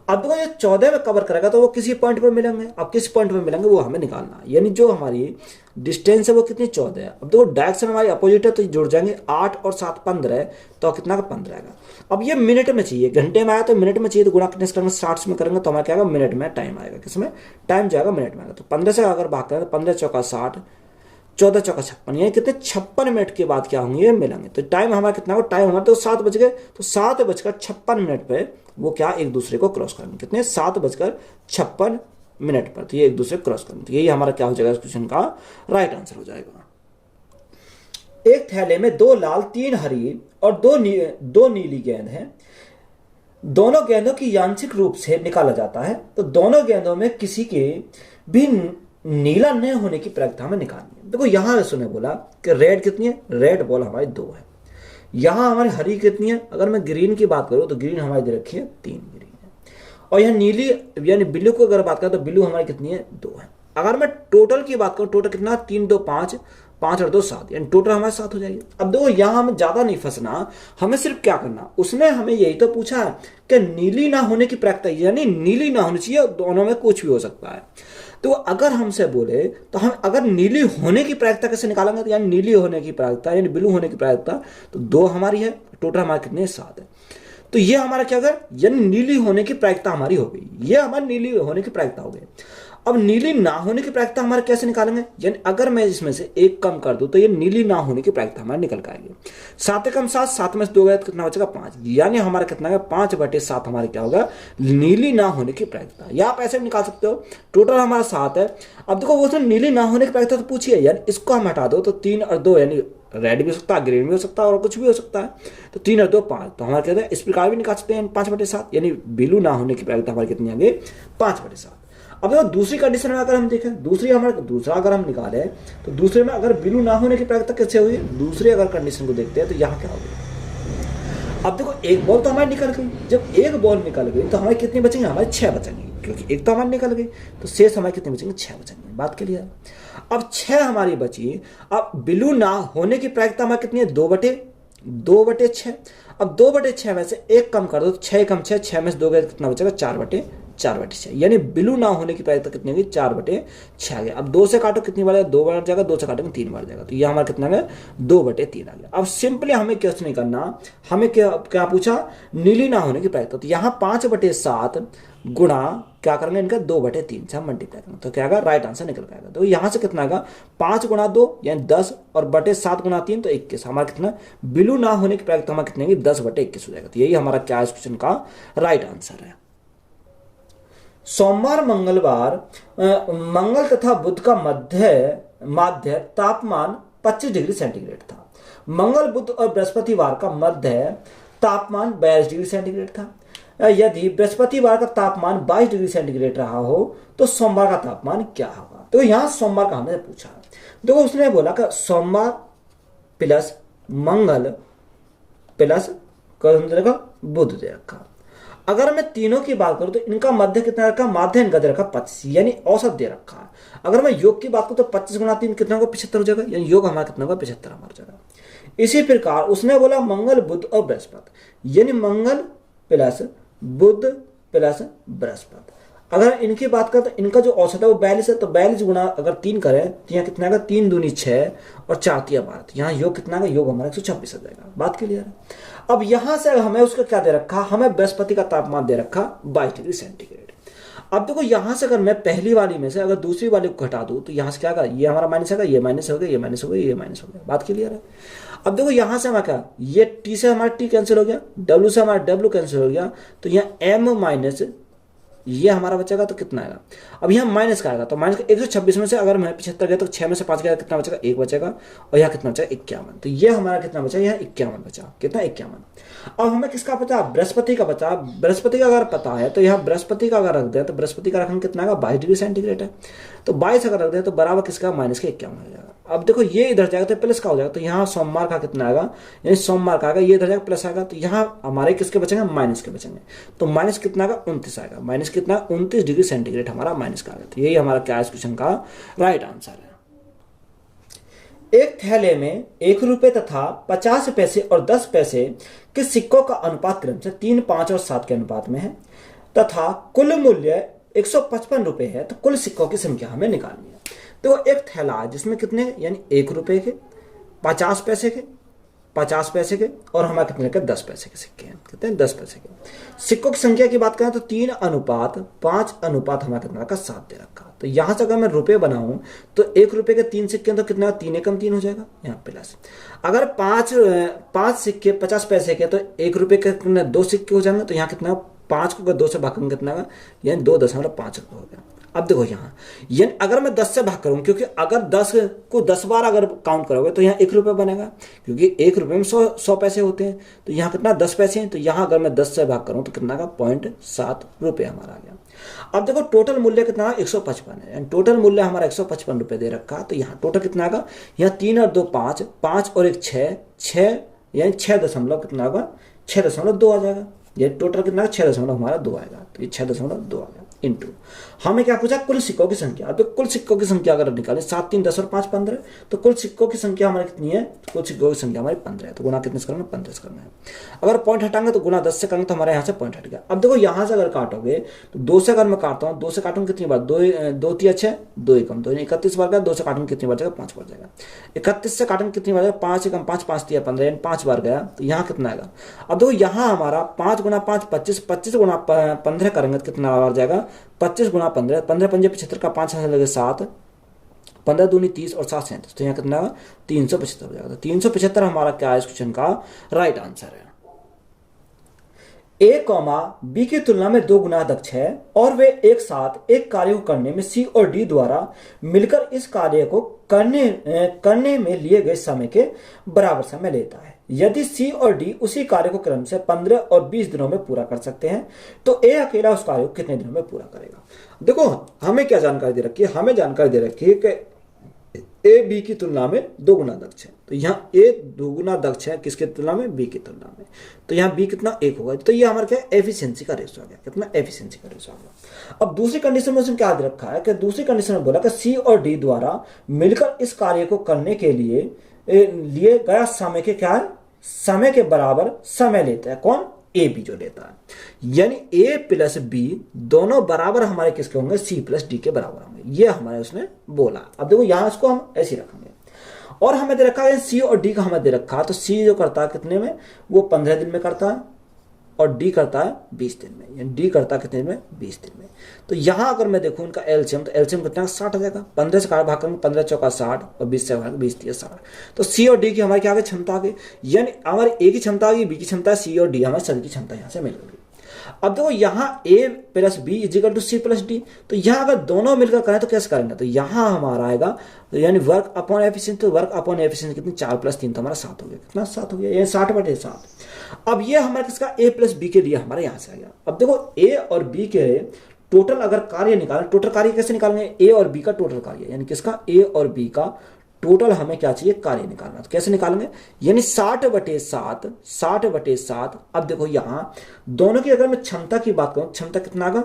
अब देखो ये 14 में कवर करेगा तो वो किसी पॉइंट पर मिलेंगे। अब किस पॉइंट पर मिलेंगे वो हमें निकालना है, यानी जो हमारी डिस्टेंस है वो कितनी 14 है। अब देखो डायरेक्शन हमारी अपोजिट है तो जुड़ जाएंगे 8 और 7 15 तो कितना का 15 आएगा। अब ये मिनट में चाहिए, घंटे में आया तो मिनट में चाहिए तो गुणा कितने से करेंगे 60 में करेंगे तो हमारा क्या आएगा मिनट में टाइम आएगा, किसमें टाइम जाएगा मिनट में आएगा। तो 15 से अगर भाग करें तो 15 चौका 60, 14 चौका 56, यानी कितने 56 मिनट के बाद क्या होंगे ये मिलेंगे। तो टाइम हमारा कितना होगा, टाइम हमारा तो 7 बज गए तो 7:56 पे वो क्या एक दूसरे को क्रॉस करेंगे, कितने 7:56 पर तो ये एक दूसरे को क्रॉस करेंगे। तो यही हमारा क्या हो जाएगा इस क्वेश्चन का राइट आंसर हो जाएगा। एक थैले में 2 लाल 3 हरी और 2 नीली गेंद है। दोनों गेंदों की यांत्रिक रूप से निकाला जाता है तो दोनों गेंदों में किसी के भी नीला न होने की प्रक्रिया हमें निकालनी है। देखो यहां सुने बोला कि रेड कितनी है, रेड बॉल हमारी 2 है। यहां हमारी हरी कितनी है, अगर मैं ग्रीन की बात करूं तो ग्रीन हमारी दे रखी है 3 ग्रीन है। और यहां नीली यानी ब्लू को अगर बात करें तो ब्लू हमारी कितनी है 2 है। अगर मैं टोटल की बात करूं टोटल कितना 3 2 5 5 और 2 7 यानी टोटल हमारे 7 हो जाएगी। अब देखो यहां हमें ज्यादा नहीं फंसना, हमें सिर्फ क्या करना, उसने हमें यही तो पूछा है कि नीली ना होने की प्रक्रिया, यानी नीली ना होनी चाहिए, दोनों में कुछ भी हो सकता है। तो अगर हमसे बोले तो हम अगर नीली होने की प्रायिकता कैसे निकालेंगे, तो यानी नीली होने की प्रायिकता यानी ब्लू होने की प्रायिकता तो 2 हमारी है, टोटल हमारे कितने 7 है। तो ये हमारा क्या होगा, यानी नीली होने की प्रायिकता हमारी हो गई, ये हमारी नीली होने की प्रायिकता हो गई। अब नीली ना होने की प्रायिकता हमारे कैसे निकालेंगे, यानी अगर मैं इसमें से एक कम कर दूं तो ये नीली ना होने की प्रायिकता हमारे निकल के आएगी। 7 कम 7, 7 में से 2 गए तो कितना बचेगा 5, यानी हमारा कितना है 5/7 हमारे क्या होगा नीली ना होने की प्रायिकता। या आप ऐसे भी निकाल सकते हो, टोटल हमारा 7 है। अब देखो वो नीली ना होने की प्रायिकता तो पूछिए, यानी इसको हम हटा दो तो 3 और 2 यानी रेड भी हो सकता है, ग्रीन भी हो सकता है और कुछ भी हो सकता है। तो 3 और 2 5, तो हमारे कहते हैं इस प्रकार भी निकाल सकते हैं 5/7, यानी ब्लू ना होने की प्रायिकता हमारी कितनी आगे 5/7। अब देखो दूसरी कंडीशन में अगर हम देखें, दूसरा अगर हम निकाले तो दूसरे में अगर ब्लू ना होने की प्रायिकता कैसे हुई, दूसरी अगर कंडीशन को देखते हैं तो यहाँ क्या होगा। अब देखो एक बॉल तो हमारी निकल गई, जब एक बॉल निकल गई तो हमारे कितनी बचेंगे, हमारे 6 बचेंगे, क्योंकि एक तो हमारी निकल गई तो शेष हमारे कितने बचेंगे 6 बचेंगे। बात क्लियर। अब 6 हमारी बची। अब ब्लू ना होने की प्रायिकता हमारी कितनी है 2/6। अब 2/6 में से एक कम कर दो तो 6 कम 6, 6 में से 2 गए कितना बचेगा 4/6, यानी ब्लू ना होने की प्रायिकता कितनी होगी 4/6 आ गया। अब 2 से काटो कितनी बार जाएगा 2 बार जाएगा, 2 से काटोगे 3 बार जाएगा, तो ये हमारा कितना है 2/3 आ गया। अब सिंपली हमें क्वेश्चन नहीं करना, हमें क्या पूछा नीली ना होने की प्रायिकता, तो यहाँ 5/7 गुणा क्या करेंगे इनका 2/3 से हम मल्टीप्लाई करेंगे तो क्या आएगा राइट आंसर निकल पाएगा। तो यहाँ से कितना आएगा 5 गुणा 2 यानी 10 और /7 गुणा 3 तो 21, हमारा कितना ब्लू ना होने की प्रायिकता हमारा कितने 10/21 हो जाएगा। तो यही हमारा क्या इस क्वेश्चन का राइट आंसर है। सोमवार मंगल तथा बुध का माध्य तापमान 25 डिग्री सेंटीग्रेड था। मंगल बुध और बृहस्पतिवार का मध्य तापमान 22 डिग्री सेंटीग्रेड था। यदि बृहस्पतिवार का तापमान 22 डिग्री सेंटीग्रेड रहा हो तो सोमवार का तापमान क्या होगा। तो यहां सोमवार का हमने पूछा, देखो उसने बोला कि सोमवार प्लस मंगल प्लस बुध दे रखा। अगर मैं तीनों की बात करूं तो इनका मध्य कितना रखा, माध्य इनका दे रखा 25 यानी औसत दे रखा है। अगर मैं योग की बात करूं तो 25 गुणा 3 कितना होगा 75 हो जाएगा, यानी योग हमारा कितना होगा 75 हमारा जाएगा। इसी प्रकार उसने बोला मंगल बुध और बृहस्पति यानी मंगल प्लस बुध प्लस बृहस्पति। अगर इनकी बात करें तो इनका जो औसत है वो 42 है, तो 42 गुणा अगर 3 करें तो यहाँ कितना आएगा 3 दूनी 6 और 4 तिया 12, यहाँ योग कितना आएगा योग हमारा 126 आ जाएगा। बात क्लियर है। अब यहां से हमें उसका क्या दे रखा, हमें बृहस्पति का तापमान दे रखा 22 डिग्री सेंटीग्रेड। अब देखो यहां से अगर मैं पहली वाली में से अगर दूसरी वाली को घटा दूं तो यहां से क्या आएगा, ये हमारा माइनस आएगा, ये माइनस हो गया, ये माइनस हो गया, ये माइनस हो गया। बात क्लियर है। अब देखो यहां से हमारा क्या, ये टी से हमारा टी कैंसिल हो गया, डब्ल्यू से हमारा डब्ल्यू कैंसिल हो गया, तो यहाँ एम माइनस ये हमारा बचेगा तो कितना आएगा। अब यहाँ माइनस का आएगा तो माइनस 126 में से अगर मैं 75 गया तो 6 में से 5 गया कितना बचेगा 1 बचेगा, और यहाँ कितना बचेगा 51। तो ये हमारा कितना बचा, यहाँ 51 बचा, कितना 51। अब हमें किसका पता, बृहस्पति का बचा। बृहस्पति का अगर पता है तो यहाँ बृहस्पति का अगर रख दिया तो बृहस्पति का रखना कितना आएगा 22 डिग्री सेंटीग्रेड है, तो 22 अगर रख दिया तो बराबर किसका माइनस के 51 हो जाएगा। अब देखो ये इधर जाएगा तो प्लस का हो जाएगा, तो यहाँ सोमवार का कितना आएगा, यानी सोमवार का आएगा, ये इधर जाएगा प्लस आएगा, तो यहाँ हमारे किसके बचेंगे, माइनस के बचेंगे। तो माइनस कितना आएगा, 29 आएगा, माइनस कितना, 29 डिग्री सेंटीग्रेड हमारा माइनस का आएगा। तो यही हमारा क्या इस क्वेश्चन का राइट आंसर है। एक थैले में 1 रुपए तथा 50 पैसे और 10 पैसे के सिक्कों का अनुपात क्रम से 3, 5 और 7 के अनुपात में है तथा कुल मूल्य 155 रुपए है, तो कुल सिक्कों की संख्या हमें निकालनी है। तो एक थैला है जिसमें कितने, यानी 1 रुपए के, 50 पैसे के, 50 पैसे के और हमारे कितने के 10 पैसे के सिक्के हैं, कितने 10 पैसे के। सिक्कों की संख्या की बात करें तो 3:5 अनुपात हमारा कितना का 7 दे रखा। तो यहां से अगर मैं रुपए बनाऊं तो 1 रुपए के 3 सिक्के तो कितना, 3 एकम 3 हो जाएगा, यहाँ प्लस। अगर 5 सिक्के 50 पैसे के तो 1 रुपए के कितने 2 सिक्के हो जाएंगे, तो यहाँ कितना 5 को 2 से भाग करूंगा कितना का, यानी 2.5 हो गया। अब देखो यहाँ, यानी अगर मैं 10 से भाग करूं, क्योंकि अगर 10 को 10 बार अगर काउंट करोगे तो यहाँ 1 रुपये बनेगा, क्योंकि 1 रुपये में 100 पैसे होते हैं। तो यहाँ कितना 10 पैसे हैं, तो यहाँ अगर मैं 10 से भाग करूं तो कितना का 0.7 रुपये हमारा आ गया। अब देखो टोटल मूल्य कितना 155 है, टोटल मूल्य हमारा 155 रुपये दे रखा। तो यहाँ टोटल कितना आएगा, यहाँ 3 और 2 5, 5 और 1 6, यानी 6 कितना होगा, 6.2 आ जाएगा। ये टोटल कितना 6 हमारा 2 आएगा, तो ये 6.2 आ गया। इंटू हमें क्या पूछा, कुल सिक्कों की संख्या। अब कुल सिक्कों की संख्या अगर निकालें 7, 3, 10 और 5 15, तो कुल सिक्कों की संख्या हमारी कितनी है, कुल सिक्कों की संख्या हमारी 15 है। तो गुना कितने से करना है, 15 से करना है। अगर पॉइंट हटाएंगे तो गुना 10 से करेंगे, तो हमारे यहाँ से पॉइंट हट गया। अब देखो यहाँ से अगर काटोगे तो 2 से अगर मैं काटता हूँ, 2 से काटूंगा कितनी बार, 2 3 6, 2 एकम 2, 31 बार गया। 2 से काटूंगा कितनी बार जाएगा, 5 बार जाएगा। 31 से काटूंगा कितनी बार जाएगा, 5 एकम 5, 5 3 15, यानी 5 बार गया। तो यहाँ कितना आएगा, अब देखो यहाँ हमारा 5 गुना 5 25, 25 गुना 15 करेंगे तो कितना बार जाएगा, 25 गुना 15, 15 पंजे 75 का 5 लगे 7, 15 दूनी 30 और 7 37, तो यहाँ कितना 375 हो जाएगा। तो 375 हमारा क्या है इस क्वेश्चन का राइट आंसर है। ए कॉमा बी की तुलना में 2 गुना दक्ष है और वे एक साथ एक कार्य को करने में सी और डी द्वारा मिलकर इस कार्य को करने में लिए गए समय के बराबर समय लेता है। यदि सी और डी उसी कार्य को क्रम से 15 और 20 दिनों में पूरा कर सकते हैं, तो ए अकेला उस कार्य को कितने दिनों में पूरा करेगा। देखो हमें क्या जानकारी दे रखी है, हमें जानकारी दे रखी है कि ए बी की तुलना में 2 गुना दक्ष है। तो यहाँ ए 2 गुना दक्ष है किसकी तुलना में, बी की तुलना में। तो यहाँ बी कितना 1 होगा। तो ये हमारा क्या एफिशिएंसी का रेशो आ गया, कितना एफिशिएंसी का रेशो आ गया। अब दूसरी कंडीशन में उसने क्या दे रखा है कि दूसरी कंडीशन में बोला कि सी और डी द्वारा मिलकर इस कार्य को करने के लिए लिए गया समय के क्या है, समय के बराबर समय लेता है कौन, ए बी जो लेता है। यानी ए प्लस बी दोनों बराबर हमारे किसके होंगे, सी प्लस डी के बराबर होंगे। ये हमारे उसने बोला। अब देखो यहां इसको हम ऐसे रखेंगे और हमें दे रखा है सी और डी का हमें दे रखा है। तो सी जो करता है कितने में, वो 15 दिन में करता है और डी करता है 20 दिन में, यानी डी करता है कितने में, 20 दिन में। तो यहां अगर मैं देखूं उनका एलसीएम, तो एलसीएम कितना 60 आ जाएगा। 15 से भाग करेंगे 15 चौका 60 और 20 से भाग 20 3 60। तो सी और डी की हमारी क्या आ गई क्षमता आ गई, यानी हमारी ए की क्षमता आ गई, बी की क्षमता, सी और डी हमारी सभी की क्षमता यहां से मिल गई। अब देखो यहाँ A plus B is equal to C plus D. तो यहाँ अगर दोनों मिलकर करें तो कैसे करेंगे, तो यहाँ हमारा आएगा तो यानी वर्क अपॉन एफिशिएंसी, तो वर्क अपॉन एफिशिएंसी कितनी 4 + 3 तो हमारा 7 हो गया, कितना 7 हो गया, ये 60/7। अब ये हमारा किसका ए प्लस बी के लिए हमारे यहाँ से आ गया। अब देखो ए और बी के टोटल अगर कार्य निकालें, टोटल कार्य कैसे निकालेंगे, ए और बी का टोटल कार्य, यानी किसका ए और बी का टोटल हमें क्या चाहिए, कार्य निकालना। तो कैसे निकालेंगे, यानी 60/7, 60/7। अब देखो यहां दोनों की अगर मैं क्षमता की बात करूं, क्षमता कितना आएगा,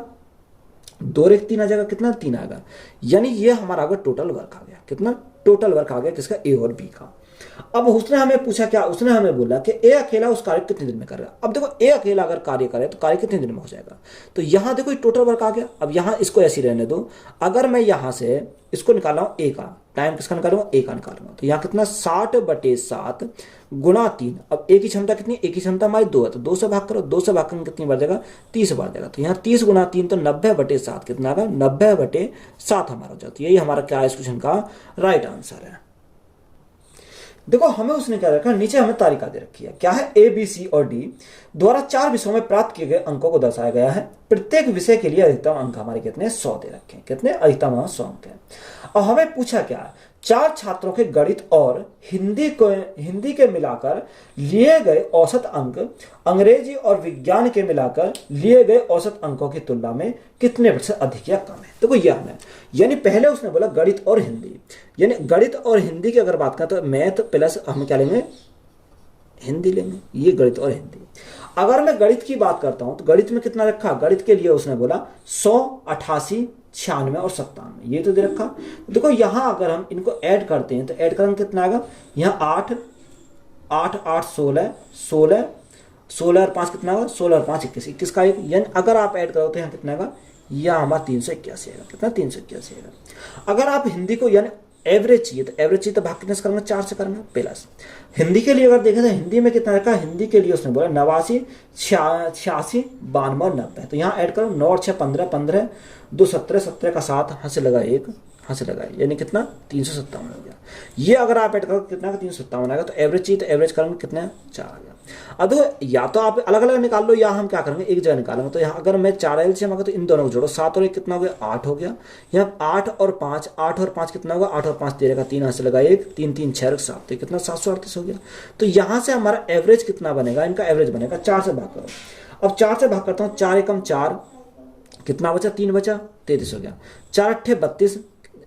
2 और 1 3 आ जाएगा, कितना 3 आएगा। यानी ये हमारा अगर टोटल वर्क आ गया, कितना टोटल वर्क आ गया किसका, ए और बी का। अब उसने हमें पूछा क्या, उसने हमें बोला कि ए अकेला उस कार्य कितने दिन में करेगा। अब देखो ए अकेला अगर कार्य करे तो कार्य कितने दिन में हो जाएगा। तो यहां देखो टोटल वर्क आ गया। अब यहां इसको ऐसे रहने दो। अगर मैं यहां से इसको निकाल रहा हूं, ए का टाइम किसका निकालूंगा, ए का निकालूंगा। तो यहां कितना 60/7 गुणा 3। अब ए की क्षमता कितनी, ए की क्षमता हमारी 2 है, तो 2 से भाग करो, 2 से भाग करके कितनी बार जाएगा, 30 बार जाएगा। तो यहाँ 30 गुणा 3 तो 90/7 कितना आएगा, 90/7 हमारा हो जाता है। यही हमारा क्या इस क्वेश्चन का राइट आंसर है। देखो हमें उसने क्या रखा, नीचे हमें तालिका दे रखी है, क्या है, ए बी सी और डी द्वारा 4 विषयों में प्राप्त किए गए अंकों को दर्शाया गया है। प्रत्येक विषय के लिए अधिकतम अंक हमारे कितने 100 दे रखे हैं, कितने अधिकतम 100 अंक है। और हमें पूछा क्या, 4 छात्रों के गणित और हिंदी के मिलाकर लिए गए औसत अंक अंग्रेजी और विज्ञान के मिलाकर लिए गए औसत अंकों की तुलना में कितने प्रतिशत अधिक या कम है। देखो यह है, यानी पहले उसने बोला गणित और हिंदी, यानी गणित और हिंदी की अगर बात करें तो मैथ प्लस हम क्या लेंगे, हिंदी लेंगे। ये गणित और हिंदी। अगर मैं गणित की बात करता हूं तो गणित में कितना रखा, गणित के लिए उसने बोला 100, 88, 96 और 97, ये तो दे रखा। देखो यहां अगर हम इनको ऐड करते हैं तो ऐड करेंगे कितना आएगा, यहाँ 8, 8, 8, 16, 16, 16 और 5 कितना होगा, 16 और 5 21, 21 का एक, यानी अगर आप ऐड करो तो यहाँ कितना आएगा, यह हमारा 381 आएगा। कितना, 381 आएगा। अगर आप हिंदी को यानी एवरेज चाहिए तो एवरेज चाहिए तो भाग कितने से करेंगे, 4 से करेंगे प्लस। हिंदी के लिए अगर देखें तो हिंदी में कितना रखा, हिंदी के लिए उसने बोला 89, 86, 92 और 90। तो यहाँ ऐड करो 9 और 6 15, 15, 2 17, 17 का 7, हाथ से लगा 1, हाथ से लगा, यानी कितना 357 हो गया। ये अगर आप ऐड करो कितना का 357 आएगा। तो एवरेज चाहिए तो एवरेज करेंगे कितना, 4 आ गया। अब देखो या तो आप अलग अलग निकाल लो या हम क्या करेंगे एक जगह निकालेंगे। तो यहाँ अगर मैं 4 एलसीएम होगा तो इन दोनों को जोड़ो, 7 और 1 कितना हो गया, 8 हो गया। यहाँ 8 और 5, 8 और 5 कितना होगा, 8 और 5 13 का 3, हाथ से लगा 1, 3 3 6 7, तो कितना 738 हो गया। तो यहाँ से हमारा एवरेज कितना बनेगा, इनका एवरेज बनेगा 4 से भाग करो। अब 4 से भाग करता हूँ, 4 एकम 4, कितना बचा, 3 बचा, 33 हो गया। 4 अट्ठे 32,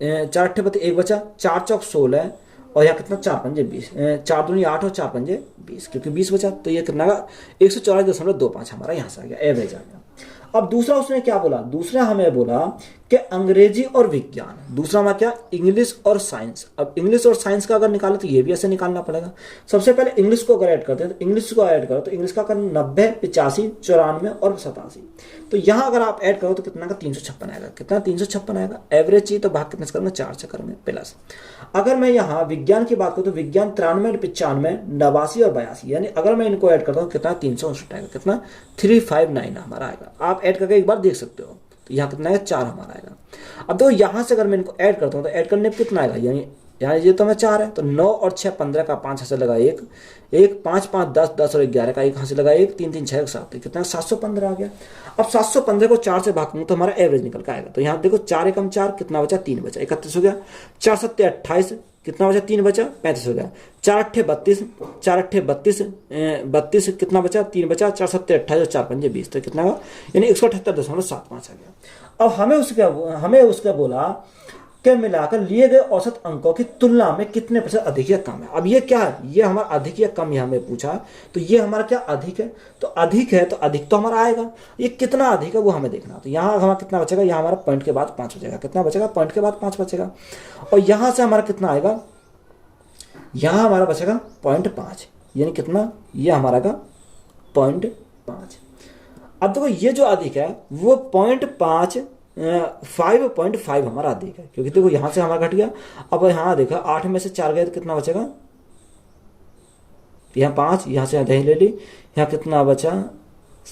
4 अट्ठे 32, 1 बचा, 4 चौक 16 और यहाँ कितना 4 पंजे 20, 4 दूनी 8 और 4 पंजे 20, क्योंकि 20 बचा। तो ये कितना का 144.25 हमारा यहाँ से आ गया, एवरेज आ गया। अब दूसरा उसने क्या बोला, दूसरा हमें बोला कि अंग्रेजी और विज्ञान, दूसरा हमारा क्या, इंग्लिश और साइंस। अब इंग्लिश और साइंस का अगर निकाले तो ये भी ऐसे निकालना पड़ेगा। सबसे पहले इंग्लिश को अगर ऐड करते हैं तो इंग्लिश को ऐड करो तो इंग्लिश का करना 90, 85, 94 और 87। तो यहाँ अगर आप ऐड करो तो कितना का 356 आएगा। कितना, 356 आएगा। एवरेज चाहिए तो भाग कितने से करेंगे, 4 से करेंगे प्लस। अगर मैं यहाँ विज्ञान की बात करूँ तो विज्ञान 93, 95, 89 और 82, यानी अगर मैं इनको ऐड करता हूँ कितना 359 आएगा। कितना 359 हमारा आएगा। आप ऐड करके एक बार देख सकते हो। तो यहाँ कितना है, 4 हमारा आएगा। अब देखो यहाँ से अगर मैं इनको ऐड करता हूँ तो ऐड करने पर कितना आएगा, यानी यहाँ ये तो मैं 4 है तो 9 और 6 15 का 5 हाथ से लगा 1, 1 5 5 10 10 और 11 का 1 हाथ से लगा 1, 3 3 6 7, कितना 715 आ गया। अब 715 को 4 से भाग दूँ तो हमारा एवरेज निकल के आएगा। तो यहाँ देखो 4 एकम 4 कितना बचा, 3 बचा, 31 हो गया। 4 7 28, कितना बचा, 3 बचा, 35 हो गया। 4 अट्ठे 32, 4 अट्ठे 32, 32 कितना बचा, 3 बचा, 4 7 28 और 4 पंजे 20, तो कितना हुआ, यानी 178.75 आ गया। अब हमें उसका बोला के मिलाकर लिए गए औसत अंकों की तुलना में कितने प्रतिशत अधिक या कम है। अब ये क्या है, ये हमारा अधिक या कम यहाँ में पूछा, तो ये हमारा क्या अधिक है। तो अधिक है तो अधिक तो हमारा आएगा, ये कितना अधिक है वो हमें देखना। तो यहाँ हमारा कितना बचेगा, यहाँ हमारा पॉइंट के बाद 5 बचेगा। कितना बचेगा, पॉइंट के बाद 5 बचेगा। और यहाँ से हमारा कितना आएगा, यहाँ हमारा बचेगा 0.5, यानी कितना, ये हमारा का 0.5। अब देखो ये जो अधिक है वो 0.5 5.5 हमारा अधिक है, क्योंकि देखो यहां से हमारा घट गया। अब यहाँ देखा 8 में से 4 गए तो कितना बचेगा, यहाँ 5, यहाँ से दही ले ली, यहाँ कितना बचा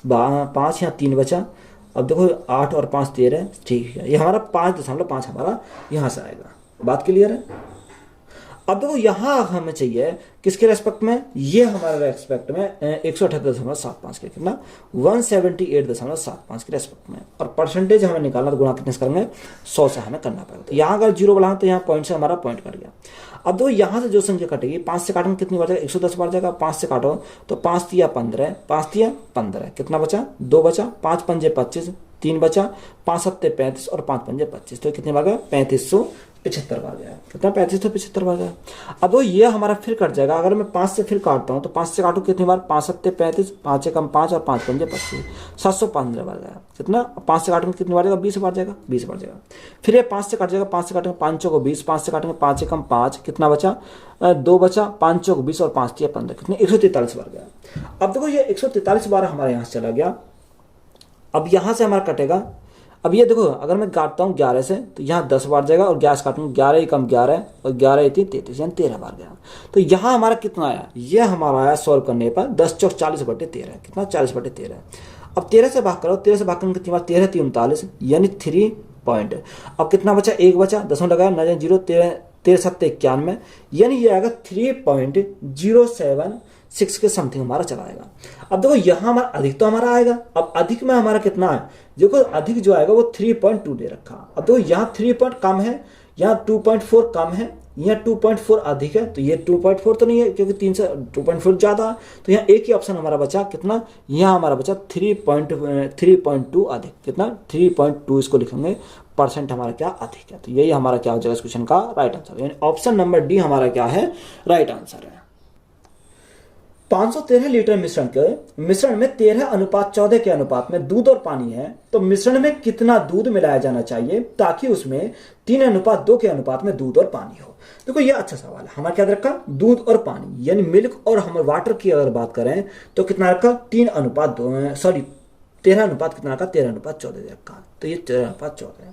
5, यहाँ 3 बचा। अब देखो 8 और 5 13, ठीक है, ये हमारा 5.5 हमारा यहाँ से आएगा। बात क्लियर है। अब देखो यहाँ हमें चाहिए किसके रेस्पेक्ट में, ये हमारे रेस्पेक्ट में 178.75 के, कितना 178.75 के रेस्पेक्ट में। और परसेंटेज हमें निकालना तो गुणा कितने से करेंगे, 100 से हमें करना पड़ेगा। तो यहाँ अगर 0 बढ़ाएं तो यहाँ पॉइंट से हमारा पॉइंट कट गया। अब देखो यहाँ से जो संख्या कटेगी, 5 से काटेंगे कितनी बार जाएगा, 110 बार जाएगा। 5 से काटो तो 5 तिया 15, 5 तिया 15, कितना बचा, 2 बचा, 5 पंजे 25, 3 बचा, 5 सत्ते 35 और 5 पंजे 25, तो कितने बार गया, 3575 बार गया। कितना, 3575 बार गया। अब वो ये हमारा फिर कट जाएगा। अगर मैं 5 से फिर काटता हूँ तो 5 से काटू कितनी बार, 5 सत्ते 35, 5 एकम 5 और 5 पंजे 25, 715 बार गया। कितना, 5 से काटूंगे कितनी बार जाएगा, 20 बार जाएगा, 20 बार जाएगा। फिर ये 5 से काट जाएगा, 5 से काटेंगे 5 चौको 20, 5 से काटेंगे 5 एकम 5, कितना बचा, 2 बचा, 5 चौको 20 और 5 तिया 15, कितने 143 बार गया। अब देखो ये 143 बार हमारे यहाँ से चला गया। अब यहाँ से हमारा कटेगा। अब ये देखो अगर मैं काटता हूँ 11 से तो यहाँ 10 बार जाएगा, और 11 से काटूंगा 11 एकम 11 और 11 3 33, यानी 13 बार गया। तो यहाँ हमारा कितना आया, ये हमारा आया सॉल्व करने पर 10 चौक 40/13, कितना 40/13। अब 13 से भाग करो, 13 से भाग करेंगे कितनी बार, 13 3 39, यानी 3 पॉइंट। अब कितना बचा, 1 बचा, 10 लगाया, 9 0, 13 7 91, यानी ये आएगा 3.076 के समथिंग हमारा चला आएगा। अब देखो यहाँ हमारा अधिक तो हमारा आएगा। अब अधिक में हमारा कितना है, देखो अधिक जो आएगा वो 3.2 दे रखा। अब देखो यहाँ 3 पॉइंट कम है, यहाँ 2.4 कम है, यहाँ 2.4 अधिक है, तो ये 2.4 तो नहीं है क्योंकि 3 से 2.4 ज़्यादा है, तो यहाँ एक ही ऑप्शन हमारा बचा कितना, यहाँ हमारा बचा 3.2 अधिक, कितना 3.2 इसको लिखेंगे परसेंट हमारा क्या अधिक है। तो यही हमारा क्या हो जाएगा इस क्वेश्चन का राइट आंसर, यानी ऑप्शन नंबर डी हमारा क्या है राइट आंसर है। 513 लीटर मिश्रण में 13:14 के अनुपात में दूध और पानी है, तो मिश्रण में कितना दूध मिलाया जाना चाहिए ताकि उसमें 3:2 के अनुपात में दूध और पानी हो। देखो ये अच्छा सवाल है, हमारा क्या रखा दूध और पानी यानी मिल्क और हम वाटर की अगर बात करें तो कितना रखा 13:2 कितना रखा 13:14 रखा, तो ये 13:14 है।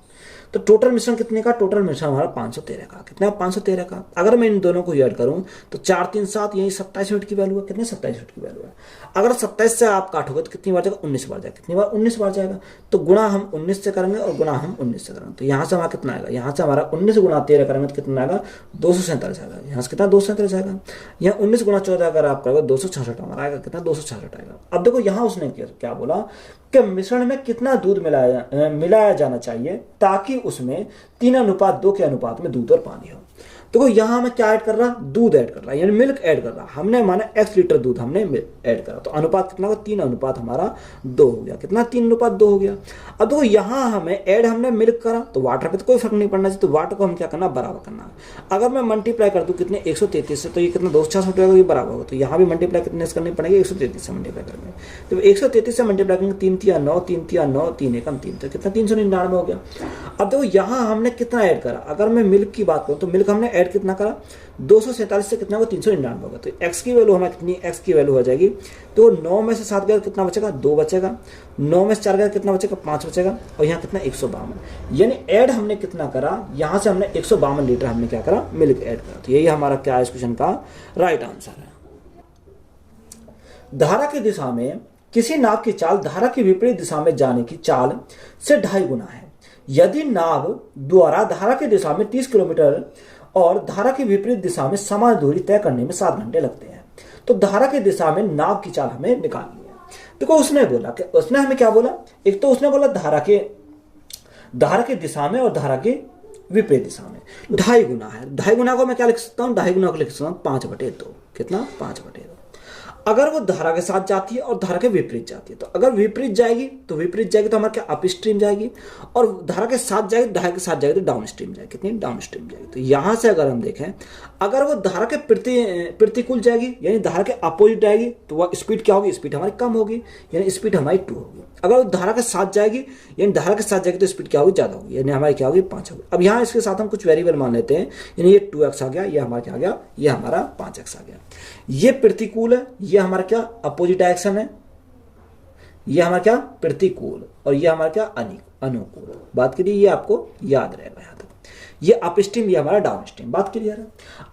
तो टोटल मिश्रण कितने का, टोटल मिश्रण हमारा 513 का, कितना 513 का। अगर मैं इन दोनों को ऐड करूं तो 4 3 7 यही 27 यूनिट की वैल्यू है, कितने 27 यूनिट की वैल्यू है। अगर 27 से आप काटोगे तो कितनी बार जाएगा 19 बार जाएगा, कितनी बार 19 बार जाएगा। तो गुणा हम 19 से करेंगे और गुणा हम 19 से करेंगे, तो यहाँ से हमारा कितना आएगा, यहाँ से हमारा 19 गुणा 13 करेंगे तो कितना आएगा 247 आएगा, यहाँ से कितना 247 आएगा। यहाँ 19 गुणा 14 अगर आप करोगे 266 हमारा आएगा, कितना 266 आएगा। अब देखो यहाँ उसने क्या बोला कि मिश्रण में कितना दूध मिलाया जाना चाहिए ताकि उसमें 3:2 के अनुपात में दूध और पानी हो। देखो यहाँ हमें क्या ऐड कर रहा, दूध ऐड कर रहा है यानी मिल्क ऐड कर रहा, हमने माना x लीटर दूध हमने ऐड करा, तो अनुपात कितना होगा 3:2 हो गया, कितना 3:2 हो गया। अब देखो यहाँ हमें ऐड हमने मिल्क करा तो वाटर पे तो कोई फर्क नहीं पड़ना चाहिए, तो वाटर को हम क्या करना बराबर करना। अगर मैं मल्टीप्लाई कर दूं कितने 133 से, तो ये कितना 266 होगा, ये बराबर होगा, तो यहाँ भी मल्टीप्लाई कितने से करनी पड़ेगी 133 से मल्टीप्लाई करेंगे, तो 133 से मल्टीप्लाई करेंगे 3 3 9 3 3 9 3 1 3, तो कितना 399 हो गया। अब देखो यहाँ हमने कितना ऐड करा, अगर मैं मिल्क की बात करूँ तो मिल्क हमने ऐड कितना करा 247 से कितना होगा 399 होगा, तो x की वैल्यू हमारी कितनी x की वैल्यू हो जाएगी, तो 9 में से 7 गया कितना बचेगा 2 बचेगा, 9 में से 4 गया कितना बचेगा 5 बचेगा, और यहाँ कितना 152, यानी ऐड हमने कितना करा, यहाँ से हमने 152 लीटर हमने क्या करा मिल्क ऐड करा। तो यही हमारा क्या है इस क्वेश्चन का राइट आंसर है। धारा की दिशा में किसी नाव की चाल धारा की विपरीत दिशा में जाने की चाल से 2.5 गुना है। यदि नाव द्वारा धारा की दिशा में 30 किलोमीटर और धारा की विपरीत दिशा में समान दूरी तय करने में 7 घंटे लगते हैं, तो धारा की दिशा में नाव की चाल हमें निकालनी है। देखो उसने बोला कि उसने हमें क्या बोला, एक तो उसने बोला धारा के दिशा में और धारा के विपरीत दिशा में 2.5 गुना है। 2.5 गुना को मैं क्या लिख सकता हूँ, 2.5 गुना को लिख सकता हूँ 5/2, कितना 5/2। अगर वो धारा के साथ जाती है और धारा के विपरीत जाती है, तो अगर विपरीत जाएगी तो हमारा क्या अप स्ट्रीम जाएगी, और धारा के साथ जाएगी तो डाउन स्ट्रीम जाएगी, कितनी डाउन स्ट्रीम जाएगी। तो यहां से अगर हम देखें अगर वो धारा के प्रतिकूल जाएगी यानी धारा के अपोजिट जाएगी तो वह स्पीड क्या होगी, स्पीड हमारी कम होगी यानी स्पीड हमारी 2 होगी। अगर वो धारा के साथ जाएगी यानी धारा के साथ जाएगी तो स्पीड क्या होगी ज्यादा होगी यानी हमारी क्या होगी 5 होगी। अब यहाँ इसके साथ हम कुछ वेरिएबल मान लेते हैं, यानी ये 2x आ गया, ये हमारा क्या आ गया, ये हमारा 5x आ गया। ये प्रतिकूल है, ये हमारा क्या अपोजिट डायरेक्शन है, ये हमारा क्या प्रतिकूल, और ये हमारा क्या अनुकूल। बात करिए ये आपको याद रहेगा यहाँ तक। ये अप स्ट्रीम, ये हमारा डाउन स्ट्रीम, बात क्लियर है।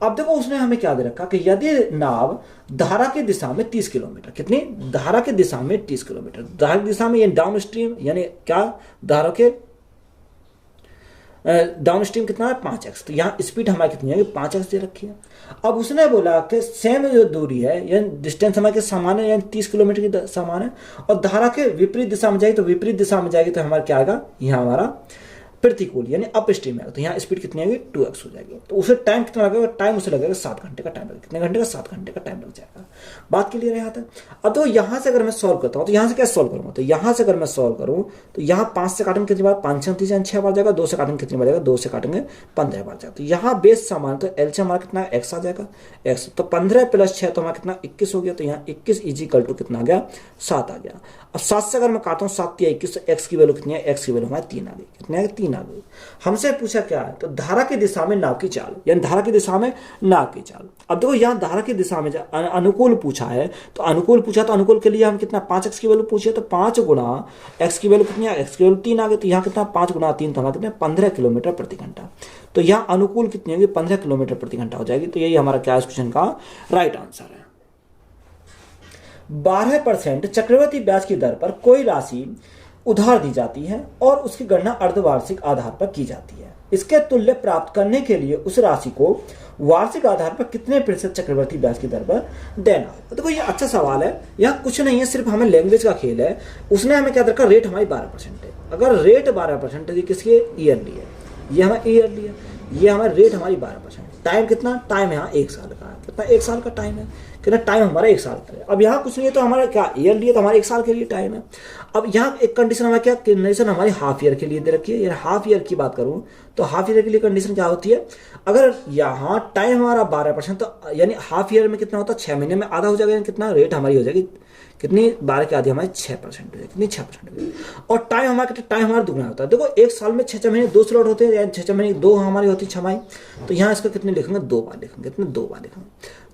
अब देखो उसने हमें क्या दे रखा कि यदि नाव धारा की दिशा में 30 किलोमीटर, कितनी धारा की दिशा में 30 किलोमीटर, धारा की दिशा में ये डाउन स्ट्रीम यानी क्या धारा के डाउन स्ट्रीम कितना है 5x, तो यहाँ स्पीड हमारी कितनी है 5x दे रखी है। अब उसने बोला कि सेम जो दूरी है यानी डिस्टेंस हमारे समान है यानी 30 किलोमीटर की समान है, और धारा के विपरीत दिशा में जाएगी तो विपरीत दिशा में जाएगी तो हमारा क्या आएगा, यहाँ हमारा प्रतिकूल यानी अप स्ट्रीम है, तो यहाँ स्पीड कितनी आएगी 2x हो जाएगी। तो उसे टाइम कितना लगेगा, टाइम उसे लगेगा 7 घंटे का टाइम लगेगा, कितने घंटे का 7 घंटे का टाइम लग जाएगा। बात क्लियर है यहाँ तक। अब तो यहाँ से अगर मैं सॉल्व करता हूँ तो यहाँ से क्या सॉल्व करूँगा, तो यहाँ से अगर मैं सॉल्व करूँ तो यहाँ 5 से काटेंगे कितनी बार 5 6 बार जाएगा, 2 से काटेंगे कितनी बार जाएगा 2 से काटेंगे 15 बार जाएगा। तो यहाँ बेस समान तो एल से हमारा कितना x आ जाएगा x, तो 15 + 6 तो हमारा कितना 21 हो गया, तो यहाँ 21 = कितना आ गया 7 आ गया। अब 7 से अगर मैं काटता हूँ 7 × 21 तो x की वैल्यू कितनी है, x की वैल्यू हमारी 3 आ गई, कितनी आ गई 3 आ गई। हमसे पूछा क्या है, तो धारा की दिशा में नाव की चाल यानी धारा की दिशा में नाव की चाल। अब देखो यहाँ धारा की दिशा में अनुकूल पूछा है, तो अनुकूल पूछा तो अनुकूल के लिए हम कितना 5x की वैल्यू पूछी है, तो 5 गुणा x की वैल्यू कितनी है, x की वैल्यू 3 आ गई, तो यहाँ कितना 5 गुणा 3 तो हमारा कितना 15 किलोमीटर प्रति घंटा। तो यहाँ अनुकूल कितनी होगी 15 किलोमीटर प्रति घंटा हो जाएगी। तो यही हमारा क्या क्वेश्चन का राइट आंसर है। 12% चक्रवृद्धि ब्याज की दर पर कोई राशि उधार दी जाती है और उसकी गणना अर्धवार्षिक आधार पर की जाती है। इसके तुल्य प्राप्त करने के लिए उस राशि को वार्षिक आधार पर कितने प्रतिशत चक्रवृद्धि ब्याज की दर पर देना है। देखो ये अच्छा सवाल है, यहाँ कुछ नहीं है, सिर्फ हमें लैंग्वेज का खेल है। उसने हमें क्या रखा, रेट हमारी 12% है। अगर रेट 12% है किसकी ईयरली है, ये हमारा ईयरली है, ये हमारा रेट हमारी 12%। टाइम कितना, टाइम यहाँ 1 साल का है, कितना 1 साल का टाइम है, कितना टाइम हमारा 1 साल का है। अब यहाँ कुछ नहीं है तो हमारा क्या ईयर लिए, तो हमारे 1 साल के लिए टाइम है। अब यहाँ एक कंडीशन हमारा क्या, कंडीशन हमारी हाफ ईयर के लिए दे रखी है। यार हाफ ईयर की बात करूँ तो हाफ ईयर के लिए कंडीशन क्या होती है, अगर यहाँ टाइम हमारा 12% तो यानी हाफ ईयर में कितना होता है, 6 महीने में आधा हो जाएगा, कितना रेट हमारी हो जाएगी, कितनी 12 की आधी हमारी 6% हो जाएगी, कितनी 6% हो जाएगी। और टाइम हमारा कितना, टाइम हमारा दुगना होता है। देखो 1 साल में 6 महीने 2 स्लॉट होते हैं, यानी 6 महीने 2 हमारी होती है छमाही। तो यहाँ इसका कितने लिखेंगे, 2 बार लिखेंगे, कितने 2 बार लिखेंगे।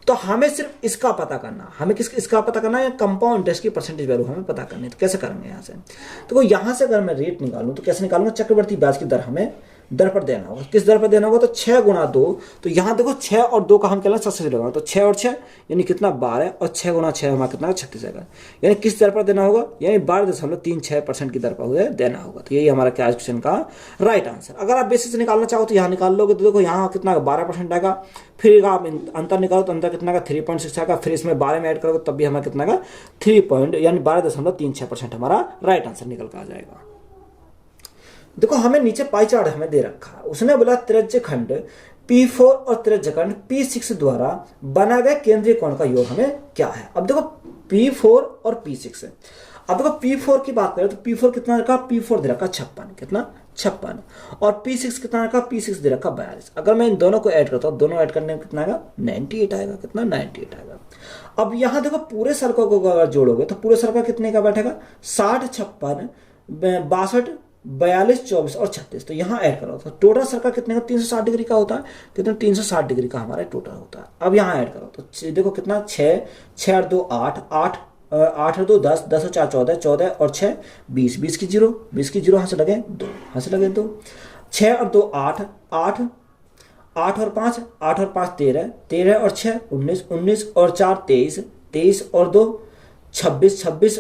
तो हमें सिर्फ इसका पता करना, हमें इसका पता करना है, कंपाउंड इंटरेस्ट की परसेंटेज वैल्यू हमें पता करनी है। तो कैसे करेंगे यहाँ से, तो यहाँ से अगर मैं रेट निकालूं तो कैसे निकालूंगा, चक्रवर्ती ब्याज की दर हमें दर पर देना होगा। किस दर पर देना होगा, तो 6 गुणा 2। तो यहाँ देखो 6 और 2 का हम क्या सबसे लगाना, तो 6 और 6 यानी कितना 12, और 6 गुणा 6 हमारा कितना 36 आएगा। यानी किस दर पर देना होगा, यानी 12.36% की दर पर देना होगा। तो यही हमारा क्या क्वेश्चन का राइट आंसर। अगर आप बेसिस से निकालना चाहो तो यहाँ निकाल लोगे, तो देखो यहाँ कितना 12% आएगा। फिर आप अंतर निकालो तो अंतर कितना का 3.6 आएगा। फिर इसमें 12 में ऐड करोगे तब भी हमारा कितना का 3 यानी 12.36% हमारा राइट आंसर निकल कर आ जाएगा। देखो हमें नीचे पाई चार्ट हमें दे रखा है, उसने बोला त्रिज्य खंड P4 और त्रिज्य खंड P6 द्वारा बना गया केंद्रीय कोण का योग हमें क्या है। अब देखो P4 और P6 है। अब देखो P4 की बात करें तो P4 कितना रखा, P4 दे रखा 56, कितना 56, और P6 कितना रखा, P6 दे रखा 42। अगर मैं इन दोनों को ऐड करता हूँ, दोनों ऐड करने में कितना आएगा, 98 आएगा, कितना 98 आएगा। अब यहाँ देखो पूरे सर्कल को अगर जोड़ोगे तो पूरे सर्कल कितने का बैठेगा, 60, 56, 62, 42, 24 और 36। तो यहाँ ऐड करो तो टोटल सर्कल कितने का 360 डिग्री का होता है, कितना 360 डिग्री का हमारा टोटल होता है। अब यहाँ ऐड करो तो देखो कितना 6, 6 और 2 8, 8 और 2 10, 10 और 4 14, 14 और 6 20, 20 की 0, 20 की 0 यहाँ से लगे 2, यहाँ से लगे 2, 6 और 2 8, 8, 8 और 5, 8 और 5 13, 13 और 6 19, 19 और 4 23, 23 और 2 26, 26,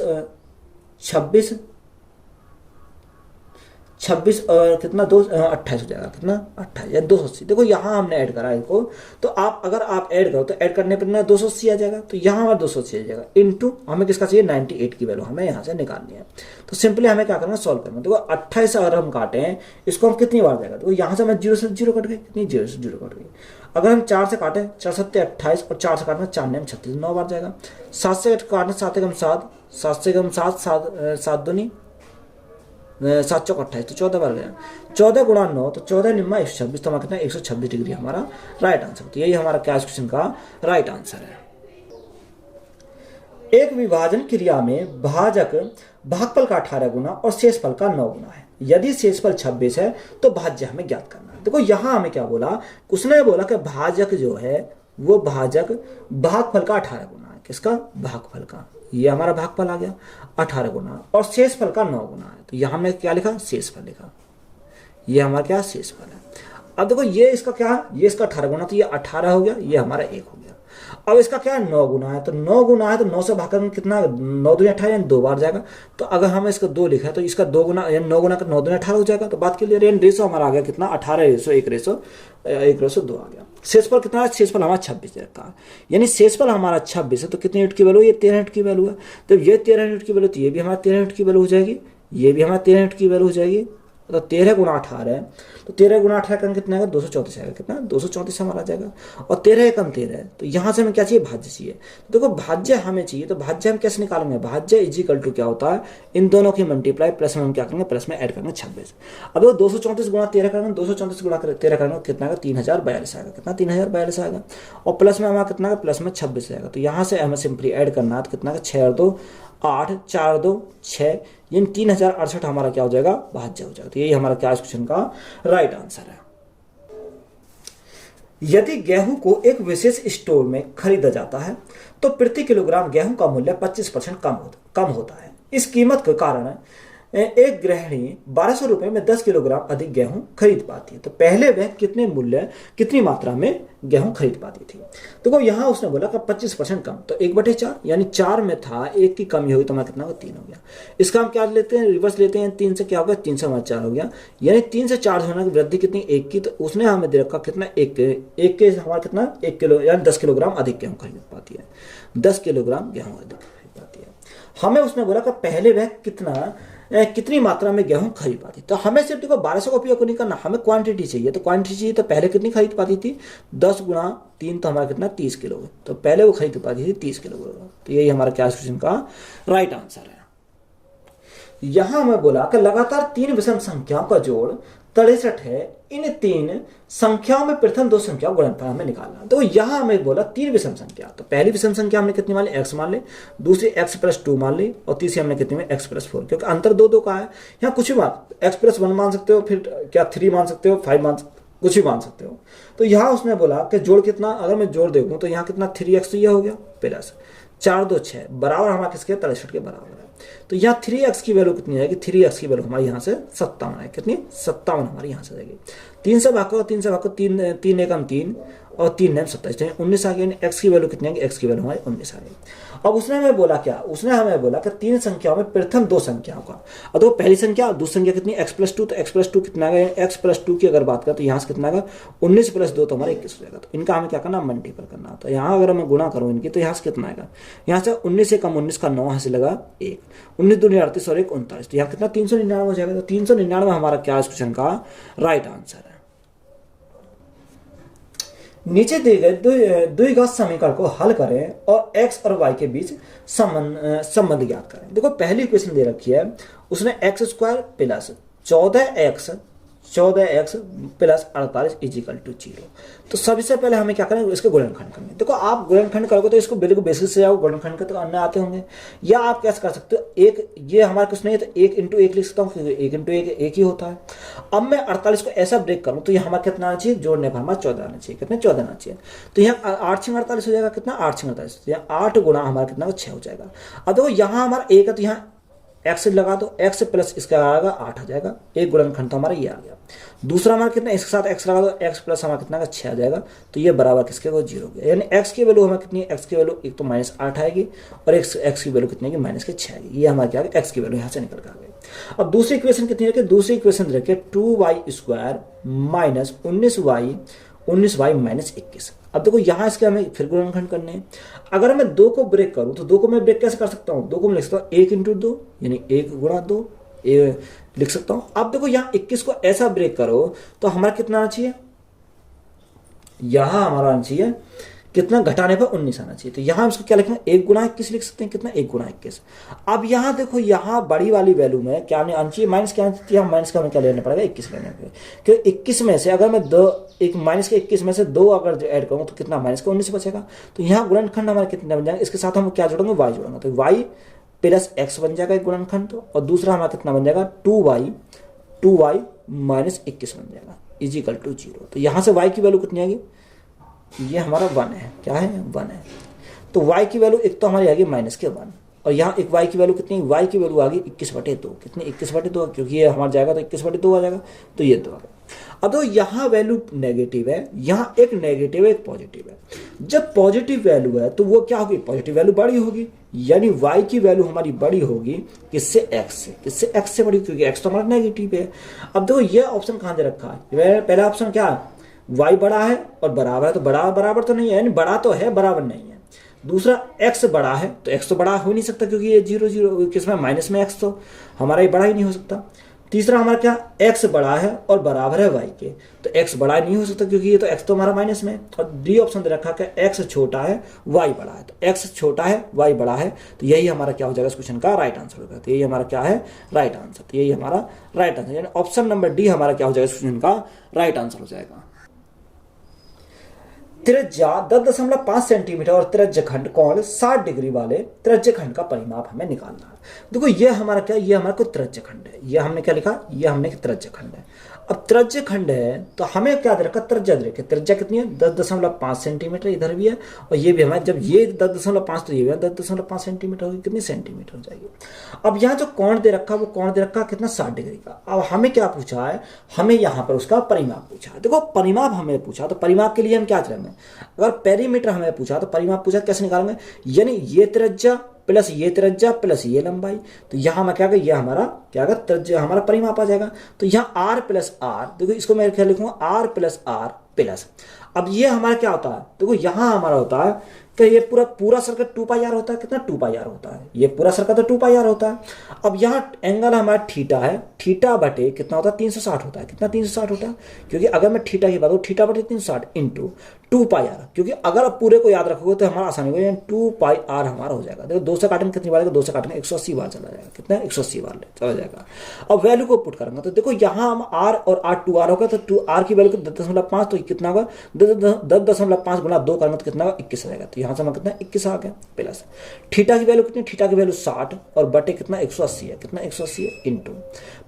26, 26 और कितना 2 28 हो जाएगा, कितना 28 या 280। देखो यहाँ हमने ऐड करा इनको, तो आप अगर आप ऐड करो तो ऐड करने पर ना 280 आ जाएगा। तो यहाँ हमारा 280 आ जाएगा, इनटू हमें किसका चाहिए 98 की वैल्यू हमें यहाँ से निकालनी है। तो सिंपली हमें क्या करना, सॉल्व करना। देखो 28 अगर हम काटे हैं इसको हम कितनी बार जाएगा, देखो यहाँ से हमें 0 से 0 कट गई, कितनी 0 से 0 कट गई। अगर हम 4 से काटे 4 7 28 और 4 से काटना 4 9 36, 9 बार जाएगा। 7 से काटना 7 एकम 7, 7 से कम 7, 7 दूनी 7 चौक 28, तो 14 बार गया। 14 गुणा 9 तो 14 निम्मा 126, तो हमारा कितना 126 डिग्री हमारा राइट आंसर। तो यही हमारा क्या क्वेश्चन का राइट आंसर है। एक विभाजन क्रिया में भाजक भागफल का 18 गुना और शेषफल का 9 गुना है। यदि शेषफल 26 है तो भाज्य हमें ज्ञात करना है। देखो यहाँ हमें क्या बोला, उसने बोला कि भाजक जो है वो भाजक भागफल का 18 गुना है, किसका भागफल का, ये हमारा भागफल आ गया 18 गुना, और शेषफल का 9 गुना है। तो यहाँ हमने क्या लिखा, शेषफल लिखा, ये हमारा क्या शेषफल है। अब देखो ये इसका क्या, ये इसका 18 गुना, तो ये 18 हो गया, ये हमारा 1 हो गया। अब इसका क्या है 9 गुना है, तो 9 गुना है तो 9 से भाग कर कितना 9 दूनी 18 यानी 2 बार जाएगा। तो अगर हमें इसका 2 लिखा है तो इसका 2 गुना यानी 9 गुना का 9 दूनी 18 हो जाएगा। तो बात के लिए रेशो हमारा आ गया कितना 18:1:1:2 आ गया। शेषफल कितना है, शेषफल हमारा 26 रखा है, यानी शेषफल हमारा 26 है। तो कितने यूनिट की वैल्यू, ये 13 यूनिट की वैल्यू है। तो ये 13 यूनिट की वैल्यू, तो ये भी हमारा 13 यूनिट की वैल्यू हो जाएगी, ये भी हमारा 13 यूनिट की वैल्यू हो जाएगी। तो 13 गुणा 18 है, तो 13 गुणा 18 का कितना आएगा 234 आएगा, कितना 234 हमारा आ जाएगा। और 13 एकम 13 है, तो यहाँ से हमें क्या चाहिए, भाज्य चाहिए। तो देखो भाज्य हमें चाहिए, तो भाज्य हम कैसे निकालेंगे, भाज्य इज इक्वल टू क्या होता है, इन दोनों की मल्टीप्लाई प्लस में हम क्या करेंगे, प्लस में ऐड करेंगे 26। अब देखो 234 गुणा 13 करेंगे, 234 गुणा 13 करेंगे कितना आएगा 3042 आएगा, कितना 3042 आएगा। और प्लस में हमारा कितना, प्लस में 26 आएगा। तो यहाँ से हमें सिंपली ऐड करना है, तो कितना 6 और 2 8, 4 और 2 6, यानी 3068 हमारा क्या हो जाएगा, भाज्य हो जाएगा। तो यही हमारा क्या क्वेश्चन का राइट आंसर है। यदि गेहूं को एक विशेष स्टोर में खरीदा जाता है तो प्रति किलोग्राम गेहूं का मूल्य 25% कम होता है। इस कीमत के कारण एक गृहिणी 1200 रुपए में 10 किलोग्राम अधिक गेहूं खरीद पाती है। तो पहले वह कितनी मात्रा में गेहूं खरीद पाती थी। देखो यहाँ उसने बोला कि 25% कम, तो 1/4 यानी 4 में था, 1 की कमी होगी तो हमारा कितना होगा 3 हो गया। इसका हम क्या लेते हैं, रिवर्स लेते हैं, 3 से क्या होगा 3 से हमारा 4 हो गया, यानी 3 से 4 होने की वृद्धि कितनी 1 की। तो उसने हमें दे रखा कितना 1 के हमारा कितना 1 किलो यानी 10 किलोग्राम अधिक गेहूं खरीद पाती है, 10 किलोग्राम गेहूं अधिक खरीद पाती है। हमें उसने बोला कि पहले वह कितना कितनी मात्रा में गेहूं खरीद पाती। तो हमें सिर्फ देखो 1200 का उपयोग नहीं करना, हमें क्वांटिटी चाहिए। तो क्वांटिटी चाहिए तो पहले कितनी खरीद पाती थी, 10 गुणा 3 तो हमारा कितना 30 किलो। तो पहले वो खरीद पाती थी 30 किलो। तो यही हमारा क्या क्वेश्चन का राइट आंसर है। यहां हमें बोला कि लगातार 3 विषम संख्याओं का जोड़ 63 है, इन 3 संख्याओं में प्रथम 2 संख्याओं गुणनफल हमें निकालना। तो यहां हमें बोला 3 विषम संख्या। तो पहली विषम संख्या हमने कितनी मान ली, x मान ली, दूसरी x प्लस 2 मान ली, और तीसरी हमने कितनी में x प्लस 4, क्योंकि अंतर 2 2 का है। यहाँ कुछ भी मान, x प्लस 1 मान सकते हो, फिर क्या 3 मान सकते हो, 5 मान, कुछ भी मान सकते हो। तो यहाँ उसने बोला कि जोड़ कितना, अगर मैं जोड़ देखूँ तो यहाँ कितना 3x तो यह हो गया प्लस 4 2 6 बराबर हमारा किसके 63 के बराबर है। तो यहाँ 3x की वैल्यू कितनी आएगी, 3x की वैल्यू हमारी यहाँ से 57 है। कितनी 57 हमारी यहाँ से आएगी। 3 से भागो, 3 से भागो, 3 3 एकम 3 और 3 9 27, 19 आ गई। x की वैल्यू कितनी आएगी, x की वैल्यू हमारी 19 आ गई। अब उसने हमें बोला क्या, उसने हमें बोला कि 3 संख्याओं में प्रथम 2 संख्याओं का, और तो पहली संख्या दूसरी संख्या कितनी x प्लस 2, तो x प्लस 2 कितना आएगा, x प्लस 2 की अगर बात करें तो यहाँ से कितना आएगा 19 प्लस 2 तो हमारा 21 हो जाएगा। तो इनका हमें क्या करना, मल्टीपल करना। तो यहाँ अगर मैं गुणा करूँ इनकी तो यहाँ से कितना आएगा, यहाँ से 19 से कम 19 का 9 यहाँ से लगा 1, 19 दूनी 38 और 1 39, तो यहाँ कितना 399 हो जाएगा। तो 399 हमारा क्या इस क्वेश्चन का राइट आंसर है। नीचे दिए गए द्विघात समीकरण को हल करें और x और y के बीच संबंध ज्ञात करें। देखो पहली इक्वेशन दे रखी है, उसने x² plus 14x plus 48 is equal to 0। तो सबसे पहले हमें क्या करें, इसके गुणनखंड करने। देखो आप गुणनखंड करोगे तो इसको बिल्कुल बेसिस से जाओ, गुणनखंड के तो अन्य आते होंगे, या आप कैसे कर सकते हो, एक ये हमारा कुछ नहीं है तो 1 × 1 लिख सकता हूँ, क्योंकि 1 × 1 1 ही होता है। अब मैं 48 को ऐसा ब्रेक करूँ तो ये हमारा कितना आना चाहिए, जोड़ने पर हमारा 14 आना चाहिए। कितने 14 आना चाहिए। तो यहाँ 8 × 48 हो जाएगा, कितना 8 × 48, यहाँ 8 गुणा हमारा कितना 6 हो जाएगा। अब देखो यहाँ हमारा 1 है तो यहाँ x लगा दो, x प्लस इसका आएगा 8 आ जाएगा। एक गुणनखंड तो हमारा ये आ गया। दूसरा हमारा कितना, इसके साथ x लगा दो, x प्लस हमारा कितना का 6 आ जाएगा। तो ये बराबर किसके हो 0 गया। यानी x की वैल्यू हमें कितनी है, x की वैल्यू एक तो -8 आएगी और x की वैल्यू कितनी है -6 आएगी। ये हमारा क्या है, x की वैल्यू यहाँ से निकल कर आ गई। अब दूसरी इक्वेशन कितनी है, दूसरी इक्वेशन रखे 2y² माइनस 19y माइनस 21। अब देखो यहाँ इसके हमें फिर गुणनखंड करने हैं। अगर मैं 2 को ब्रेक करूँ तो 2 को मैं ब्रेक कैसे कर सकता हूँ, 2 को मैं लिख सकता हूँ 1 × 2 यानी 1 गुणा 2 लिख सकता हूँ। अब देखो यहाँ 21 को ऐसा ब्रेक करो तो हमारा कितना आना चाहिए, यहाँ हमारा आना चाहिए कितना, घटाने पर 19 आना चाहिए। तो यहाँ हम इसको क्या लिखेंगे, 1 × 21 लिख सकते हैं। कितना 1 × 21। अब यहाँ देखो, यहाँ बड़ी वाली वैल्यू में क्या आना चाहिए, माइनस क्या आना चाहिए, माइनस का हमें क्या लेना पड़ेगा 21 लेने पड़ेगा। क्योंकि 21 में से अगर मैं एक माइनस के 21 में से 2 अगर ऐड करूँ तो कितना माइनस का 19 बचेगा। तो यहाँ गुणनखंड हमारा कितना बन जाएगा, इसके साथ हम क्या जोड़ेंगे, y जोड़ेंगे। तो y प्लस x बन जाएगा एक गुणनखंड, तो और दूसरा हमारा कितना बन जाएगा 2y माइनस 21 बन जाएगा इजिकल टू 0। तो यहाँ से y की वैल्यू कितनी आएगी, ये हमारा 1 है। क्या है, 1 है। तो y की वैल्यू एक तो हमारी आ गई -1 और यहाँ एक y की वैल्यू कितनी, y की वैल्यू आ गई 21/2। कितनी 21/2, क्योंकि ये हमारा जाएगा तो 21/2 आ जाएगा। तो ये 2 आ गया। अब तो यहाँ वैल्यू नेगेटिव है, यहाँ एक नेगेटिव है एक पॉजिटिव है। जब पॉजिटिव वैल्यू है तो वो क्या होगी, पॉजिटिव वैल्यू बड़ी होगी, यानी y की वैल्यू हमारी बड़ी होगी किससे, x से। किससे, x से बड़ी, क्योंकि x तो हमारा नेगेटिव है। अब देखो ये ऑप्शन कहाँ दे रखा है, पहला ऑप्शन क्या है, y बड़ा है और बराबर है। तो बराबर तो नहीं है, यानी बड़ा तो है बराबर नहीं है। दूसरा x बड़ा है, तो x तो बड़ा हो नहीं सकता क्योंकि ये 0 0 किसमें माइनस में x, तो हमारा ये बड़ा ही नहीं हो सकता। तीसरा हमारा क्या, x बड़ा है और बराबर है y के, तो x बड़ा नहीं हो सकता क्योंकि ये तो x तो हमारा माइनस में। और डी ऑप्शन दे रखा है x छोटा है y बड़ा है, तो x छोटा है y बड़ा है। तो यही हमारा क्या हो जाएगा इस क्वेश्चन का राइट आंसर होगा। तो यही हमारा क्या है, राइट आंसर। तो यही हमारा राइट आंसर, यानी ऑप्शन नंबर डी हमारा क्या हो जाएगा इस क्वेश्चन का राइट आंसर हो जाएगा। त्रिज्या 10.5 सेंटीमीटर और त्रिज्यखंड कोण 60 डिग्री वाले त्रिज्यखंड का परिमाप हमें निकालना है। देखो ये हमारा क्या, ये हमारा कोई त्रिज्यखंड है। ये हमने क्या लिखा, ये हमने त्रिज्यखंड है। अब त्रिज्यखंड है तो हमें क्या दे रखा, त्रिज्या दे रखी। त्रिज्या कितनी है, 10.5 सेंटीमीटर इधर भी है और ये भी हमारे, जब ये 10.5 तो ये भी 10.5 सेंटीमीटर होगी, कितनी सेंटीमीटर हो जाएगी। अब यहाँ जो कोण दे रखा, वो कोण दे रखा कितना 60 डिग्री का। अब हमें क्या पूछा है, हमें यहाँ पर उसका परिमाप पूछा है। देखो परिमाप हमें पूछा तो परिमाप के लिए हम क्या करेंगे, अगर पेरीमीटर हमें पूछा तो परिमाप पूछा कैसे निकालेंगे, यानी ये त्रिज्या प्लस ये त्रिज्या प्लस ये लंबाई। तो यहाँ मैं क्या कर, ये हमारा क्या कर, त्रिज्या हमारा परिमाप आ जाएगा। तो यहाँ r प्लस आर, देखो इसको मैं क्या लिखूंगा, r प्लस आर प्लस। अब ये हमारा क्या होता है, देखो यहाँ हमारा होता है कि ये पूरा पूरा सर्कल 2 पाई आर होता है, कितना 2 पाई आर होता है, ये पूरा सर्कल तो 2 पाई आर होता है। अब यहाँ एंगल हमारा थीटा है, थीटा बटे कितना होता है 360 होता है, कितना 360 होता है, क्योंकि अगर मैं थीटा की बात करूँ थीटा बटे 360 इंटू 2 पाई आर, क्योंकि अगर आप पूरे को याद रखोगे तो हमारा आसानी होगा, 2 पाई आर हमारा हो जाएगा। देखो 2 से काटेंगे कितनी बार, 2 से काटेंगे 180 बार चला जाएगा, कितना 180 बार चला जाएगा। अब वैल्यू को पुट करेंगे तो देखो यहाँ हम आर और आर 2 आर होगा, तो 2 आर की वैल्यू 10.5, तो कितना होगा 10.5 गुना 2 करेंगे तो कितना होगा 21 रहेगा। तो यहाँ से हमारा कितना 21 आ गया प्लस थीटा की वैल्यू कितनी, थीटा की वैल्यू 60 और बटे कितना 180 है, कितना 180 है इंटू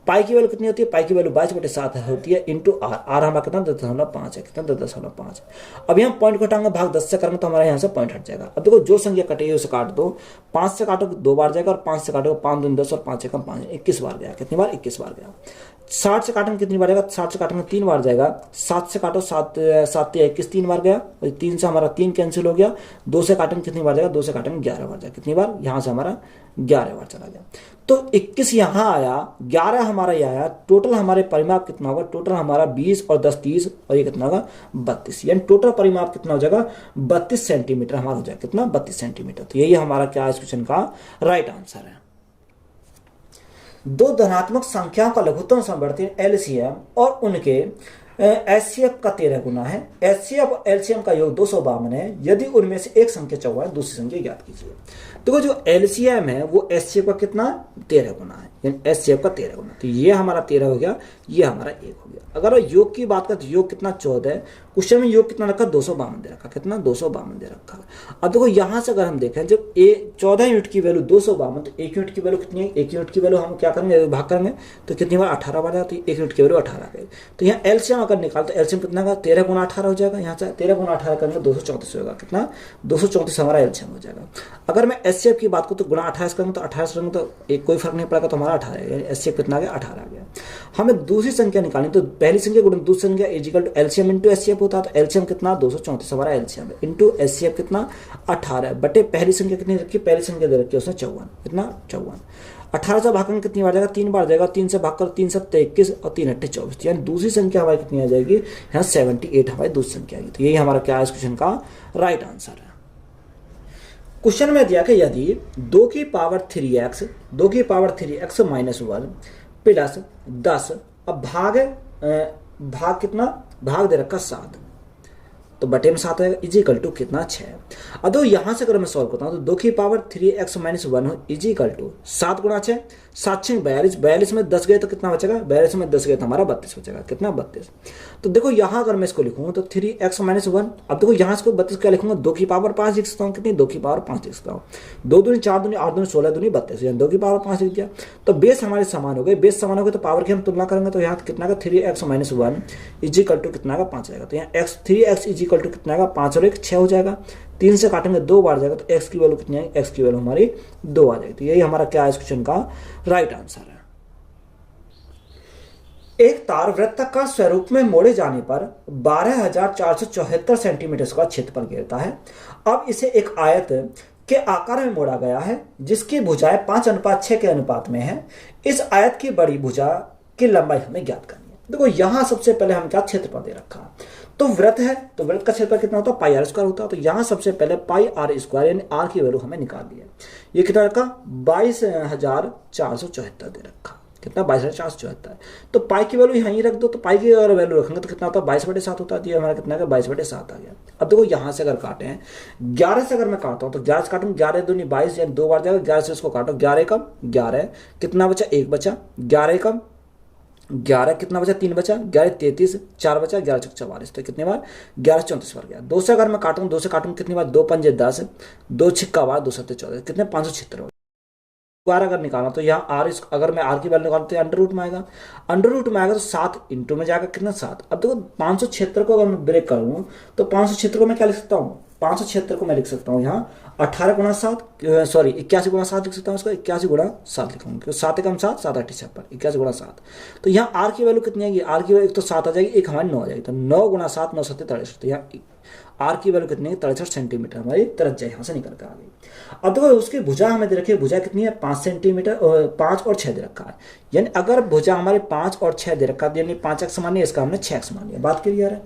पाई की वैल्यू कितनी होती है, पाई की वैल्यू 22/7 होती है इंटू आर, आर हमारा कितना 10.5 है, कितना 10.5। अब यहाँ पॉइंट घटाएंगे भाग 10 से करेंगे तो हमारे यहाँ से पॉइंट हट जाएगा। अब देखो जो संख्या कटी है उसे काट दो, 5 से काटो 2 बार जाएगा और 5 से काटो 5 दूनी 10 और 5 से कम 5, 21 बार गया, कितनी बार 21 बार गया। 60 से काटेंगे कितनी बार जाएगा, 60 से काटेंगे 3 बार जाएगा, 7 से काटो 7 7 21 3 बार गया, 3 से हमारा 3 कैंसिल हो गया, 2 से काटेंगे कितनी बार जाएगा, 2 से काटेंगे 11 बार जाएगा, कितनी बार यहाँ से हमारा 11 बार चला गया। तो 21 यहाँ आया, 11 हमारा ये आया, टोटल हमारे परिमाप कितना होगा, टोटल हमारा 20 और 10 30 और ये कितना होगा 32, यानी टोटल परिमाप कितना हो जाएगा 32 सेंटीमीटर हमारा हो जाएगा, कितना 32 सेंटीमीटर। तो यही हमारा क्या इस क्वेश्चन का राइट आंसर है। दो धनात्मक संख्याओं का लघुत्तम समवर्ती एलसीएम और उनके एचसीएफ का 13 गुना है, एचसीएफ और एलसीएम का योग 252 है, यदि उनमें से एक संख्या 54 दूसरी संख्या ज्ञात कीजिए। देखो जो एलसीएम है वो एचसीएफ का कितना 13 गुना है, यानी एचसीएफ का 13 गुना, तो ये हमारा 13 हो गया, ये हमारा 1 हो गया। अगर योग की बात करें तो योग कितना 14 है, क्वेश्चन में योग कितना रखा 252 दे रखा, कितना 252 दे रखा। अब देखो यहाँ से अगर हम देखें जब 14 यूनिट की वैल्यू 252 तो 1 यूनिट की वैल्यू कितनी है, 1 यूनिट की वैल्यू हम क्या करेंगे भाग करेंगे तो कितनी बार 18 बार जाती है, 1 यूनिट की वैल्यू 18 गई। तो यहाँ एलसीएम अगर निकाल तो एलसीएम कितना का 13 गुना 18 हो जाएगा, यहाँ से 13 गुना 18 करेंगे 234 होगा, कितना 234 हमारा एलसीएम हो जाएगा। अगर मैं एचसीएफ की बात करूँ तो गुना 28 करेंगे तो 28 करेंगे तो एक कोई फर्क नहीं पड़ेगा, तो हमारा 18 है, एचसीएफ कितना आ गया 18 आ गया। हमें दूसरी संख्या निकालनी तो पहली संख्या गुणा दूसरी संख्या equal to LCM into HCF होता है, तो एलसीएम कितना 234 हमारा एलसीएम है इंटू एचसीएफ कितना 18 बटे पहली संख्या कितनी रखी, पहली संख्या दे रखी है उसने 54, कितना 54। 18 से भाग कितनी बार जाएगा 3 बार जाएगा, 3 से भाग कर 3 7 21 और 3 8 24, यानी दूसरी संख्या हमारी कितनी आ जाएगी यहाँ 78 हमारी दूसरी संख्या आएगी। तो यही हमारा क्या है इस क्वेश्चन का राइट आंसर है। क्वेश्चन में दिया कि यदि 2 की पावर 3x माइनस 1 प्लस 10, अब भाग कितना भाग दे रखा 7, तो बटे में 7 आएगा इज इक्वल टू कितना 6। अब तो यहाँ से अगर मैं सॉल्व करता हूँ तो 2 की power 3x minus 1 is equal to 7 गुणा 6, 7 6 42, 42 में 10 गए तो कितना बचेगा, 42 में 10 गए तो हमारा 32 बचेगा, कितना 32। तो देखो यहाँ अगर मैं इसको लिखूँ तो 3x माइनस 1, अब देखो यहाँ इसको 32 क्या लिखूंगा 2 की पावर 5 लिख सकता हूँ, कितनी 2 की पावर 5 लिख सकता हूँ, 2 दूनी 4 दूनी 8 दूनी 16 दूनी 32, यानी 2 की पावर 5 लिख दिया। तो बेस हमारे समान हो गए, बेस समान हो गए तो पावर की हम तुलना करेंगे तो यहाँ कितना का 3x minus 1 is equal to कितना का 5 आएगा, तो यहाँ 3x इज इक्वल टू कितना का 5 और 1 6 हो जाएगा, 3 से काटेंगे 2 बार जाएगा तो x की वैल्यू कितनी है, x की वैल्यू हमारी 2 आ जाएगी। तो यही हमारा क्या है इस क्वेश्चन का राइट आंसर है। एक तार वृत्ताकार स्वरूप में मोड़े जाने पर 12,474 सेंटीमीटर का क्षेत्रफल घेरता है। अब इसे एक आयत के आकार में मोड़ा गया है जिसकी भुजाएं 5:6 के अनुपात में है। इस आयत की बड़ी भुजा की लंबाई हमें ज्ञात करनी है। देखो यहां सबसे पहले हम क्या क्षेत्रफल दे रखा, तो वृत्त है तो वृत्त का क्षेत्रफल कितना होता है पाई आर स्क्वायर होता है। तो यहां सबसे पहले पाई आर स्क्वायर यानी आर की वैल्यू हमें निकाल दी है, ये कितना रखा 22,474 दे रखा, कितना 22,474। तो पाई की वैल्यू यहीं रख दो, तो पाई की अगर वैल्यू रखेंगे तो कितना होता है 22/7 होता है, हमारा कितना है 22/7 आ गया। अब देखो यहाँ से अगर काटे हैं 11 से अगर मैं काटता हूँ तो 11 से काटूँ 11 दूनी 22 यानी 2 बार जाएगा, 11 से उसको काटो 11 कम 11 कितना बचा 1 बचा, 11 कम 11 कितना बचा 3 बचा, 11 33 4 बचा, 11 चौक 44, तो कितनी बार 11 34 बार गया। 2 से अगर मैं काटूँ 2 से काटूँ कितनी बार 2 पंजे 10 2 छिक्का बार 2 7 14 कितने 576 हो। दोबारा अगर निकालना तो यहाँ आर अगर मैं आर की वैल्यू निकालूँ तो अंडर रूट में आएगा, अंडर रूट में आएगा तो 7 इंटू में जाएगा कितना 7। अब देखो 576 को अगर मैं ब्रेक करूँ तो 576 को मैं क्या लिख सकता हूँ, 576 को मैं लिख सकता हूँ यहाँ 18 गुणा 7 सॉरी 81 गुणा 7 लिख सकता हूँ, उसको 81 गुणा 7 लिखूंगा क्योंकि 7 कम 7 7 8 56 81 गुणा 7। तो यहाँ आर की वैल्यू कितनी आएगी, आर की वैल्यू एक तो 7 आ जाएगी, एक हमारी 9 आ जाएगी, तो 9 गुणा 7 9 7 63। तो यहाँ आर की वैल्यू कितनी है 63 सेंटीमीटर हमारी त्रिज्या यहाँ से निकल कर आ गई। अब देखो उसकी भुजा हमें दे रखी है, भुजा कितनी है 5 सेंटीमीटर 5 और 6 दे रखा है, यानी अगर भुजा हमारे 5 और 6 दे रखा है यानी 5x मान लिया, इसका हमने 6x मान लिया, बात क्लियर है।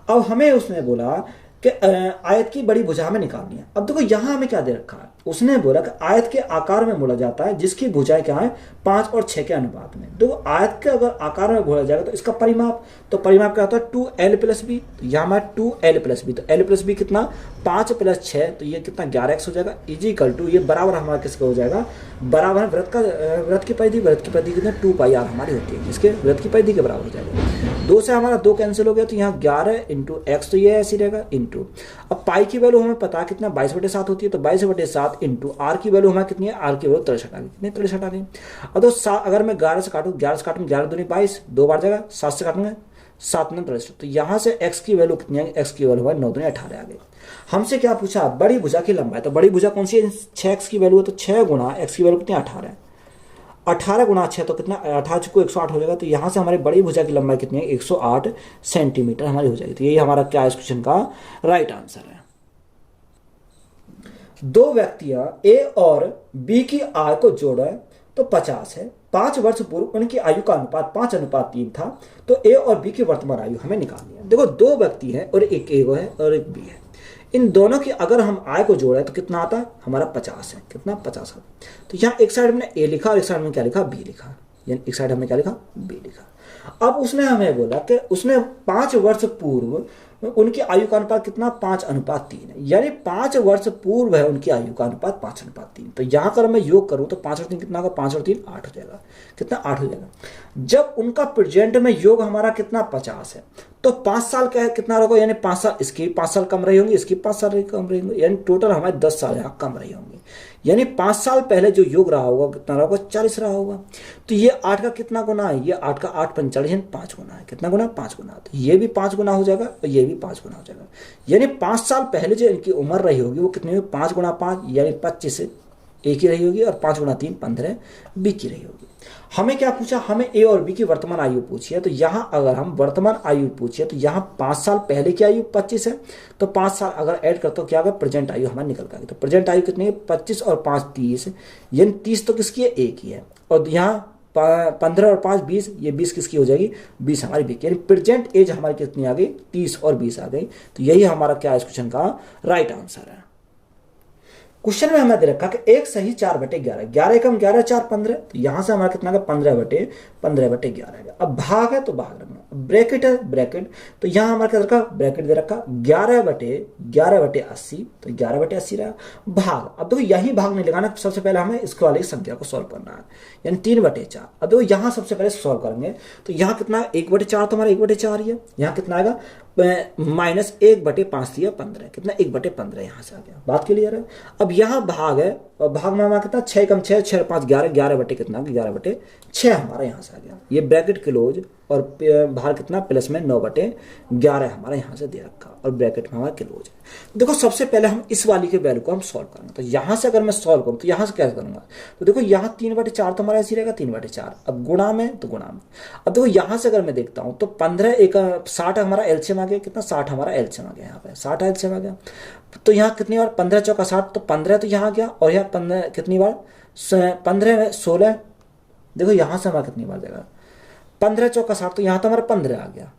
अब हमें उसने बोला कि आयत की बड़ी भुजा हमें निकालनी है। अब देखो यहाँ हमें क्या दे रखा है, उसने बोला कि आयत के आकार में मोड़ा जाता है जिसकी भुजाएं क्या है 5 और 6 के अनुपात में। देखो आयत के अगर आकार में मोड़ा जाएगा तो इसका परिमाप, तो परिमाप क्या होता है 2l + b, तो यहाँ हमारा 2l + b, तो l + b कितना 5 + 6, तो ये कितना 11x हो जाएगा, इजिकल टू ये बराबर हमारा किसका हो जाएगा, बराबर वृत्त की परिधि कितना 2πr हमारी होती है, जिसके वृत्त की परिधि के बराबर हो जाएगा। 2 से हमारा 2 कैंसिल हो गया, तो यहाँ 11 × x, तो ये ऐसे रहेगा इंटू, अब पाई की वैल्यू हमें पता है कितना 22/7 होती है, तो 22/7 इंटू आर की वैल्यू हमारे कितनी है, आर की वैल्यू 63 आ गई, कितनी 63 आ गई। अब तो अगर मैं 11 से काटूँ, 11 दूनी 22, 2 बार जाएगा, 7 से काटूंगे 7 में 63, तो यहाँ से x की वैल्यू कितनी है, x की वैल्यू है 9 दूनी 18 आ गई। हमसे क्या पूछा, बड़ी भुजा की लंबाई, तो बड़ी भुजा कौन सी है, 6x की वैल्यू है, तो 6 गुणा x की वैल्यू कितनी 18 है, 18 गुणा 6 तो कितना 18 को 108 हो जाएगा, तो यहाँ से हमारी बड़ी भुजा की लंबाई कितनी है 108 सेंटीमीटर हमारी हो जाएगी। तो यही हमारा क्या इस क्वेश्चन का राइट आंसर है। दो व्यक्तियां ए और बी की आय को जोड़े तो 50 है, 5 वर्ष पूर्व उनकी आयु का अनुपात 5:3 था, तो ए और बी की वर्तमान आयु हमें निकालनी है। देखो दो व्यक्ति हैं और एक ए है और एक बी है, इन दोनों की अगर हम आय को जोड़े तो कितना आता है हमारा 50 है, कितना 50 आता। तो यहाँ एक साइड में ए लिखा और एक साइड में क्या लिखा, बी लिखा, यानी एक साइड हमने क्या लिखा, बी लिखा। अब उसने हमें बोला कि उसने 5 वर्ष पूर्व उनकी आयु का अनुपात कितना 5:3 है, यानी 5 वर्ष पूर्व है उनकी आयु का अनुपात 5:3। तो यहाँ अगर मैं योग करूँ तो 5 और 3 कितना होगा, 5 और 3 8 हो जाएगा, कितना 8 हो जाएगा। जब उनका प्रेजेंट में योग हमारा कितना 50 है, तो 5 साल क्या है कितना होगा, यानी 5 साल इसकी 5 साल कम रही होंगी, इसकी 5 साल कम रही होंगी, यानी टोटल हमारे 10 साल यहाँ कम रही होंगी, यानी 5 साल पहले जो योग रहा होगा कितना रहा होगा 40 रहा होगा। तो ये 8 का कितना गुना है, ये 8 का 8 45 यानी 5 गुना है, कितना गुना 5 गुना, तो ये भी 5 गुना हो जाएगा और ये भी 5 गुना हो जाएगा, यानी 5 साल पहले जो इनकी उम्र रही होगी वो कितनी होगी 5 × 5 यानी 25 ए की रही होगी और 5 × 3 15 बी की रही होगी। हमें क्या पूछा, हमें ए और बी की वर्तमान आयु पूछी है, तो यहाँ अगर हम वर्तमान आयु पूछिए तो यहाँ 5 साल पहले की आयु 25 है, तो 5 साल अगर ऐड करते हो क्या होगा प्रेजेंट आयु हमारी निकल कर आएगी। तो प्रेजेंट आयु कितनी है 25 और 5 30, यानी 30 तो किसकी है ए की है, और यहाँ 15 और 5 20, ये 20 किसकी हो जाएगी 20 हमारी बी की, यानी प्रेजेंट एज हमारी कितनी आ गई 30 और 20 आ गई। तो यही हमारा क्या इस क्वेश्चन का राइट आंसर है। क्वेश्चन में हमें दे रखा कि एक सही 4/11, 11 कम 11 4 15, तो यहां से हमारा कितना 15/11। अब भाग है तो भाग रखना, ब्रैकेट है ब्रैकेट, तो यहां हमारा क्या रखा ब्रैकेट दे रखा 11/80, तो 11/80 रहा भाग। अब देखो यही भाग नहीं लगाना, सबसे पहले हमें इसके वाली संख्या को सॉल्व करना है, यानी 3/4। अब देखो यहां सबसे पहले सॉल्व करेंगे तो यहाँ कितना 1/4, तो हमारा 1/4 ही है, यहाँ कितना आएगा -1/5 दिया 15, कितना 1/15 यहाँ से आ गया, बात क्लियर है। अब यहाँ भाग है और भाग में हमारा कितना 6 कम 6 6 5 11, 11 कितना 11/6 हमारा यहाँ से आ गया, ये ब्रैकेट क्लोज और बाहर कितना प्लस में 9/11 हमारा यहाँ से दे रखा और ब्रैकेट में हमारा क्लोज है। देखो सबसे पहले हम इस वाली के वैल्यू को हम सॉल्व करेंगे, तो यहाँ से अगर मैं सॉल्व करूँ तो यहाँ से क्या करूँगा, तो देखो यहाँ 3/4 तो हमारा ऐसे रहेगा 3/4, अब गुणा में तो गुणा में। अब देखो यहाँ से अगर मैं देखता हूँ तो 15 एक 60 हमारा एलसीएम आ गया, कितना 60 हमारा एलसीएम आ गया, यहाँ पे 60 एलसीएम आ गया। तो यहाँ कितनी बार 15 चौका 60, तो 15 तो यहाँ आ गया, और यहाँ 15 कितनी बार 15 में 16, देखो यहाँ से हमारा कितनी बार देगा 15 चौका 60, तो यहाँ तो हमारा 15 आ गया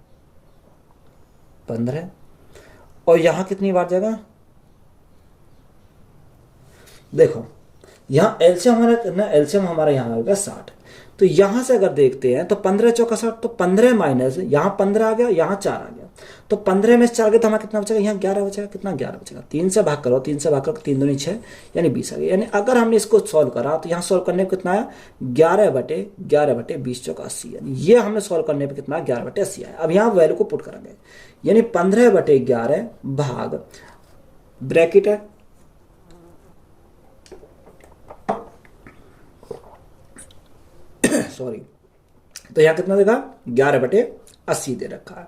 15, और यहाँ कितनी बार जाएगा, देखो यहाँ एलसीएम हमारा कितना, एलसीएम हमारा यहाँ आएगा 60, तो यहाँ से अगर देखते हैं तो 15 चौका 60, तो 15 माइनस यहाँ 15 आ गया, यहाँ 4 आ गया, तो 15 में से 4 गया तो हमारा कितना बचेगा, यहाँ 11 बचेगा, कितना 11 बचेगा, 3 से भाग करो 3 दूनी 6 यानी 20 आ गया। यानी अगर हमने इसको सॉल्व करा तो यहाँ सॉल्व करने पर कितना आया 11/20 चौका 80, यानी ये हमने सॉल्व करने पर कितना 11/80 आया। अब यहाँ वैल्यू को पुट करेंगे, यानी 15/11 भाग ब्रैकेट है सॉरी, तो यहाँ कितना देगा 11/80 दे रखा है।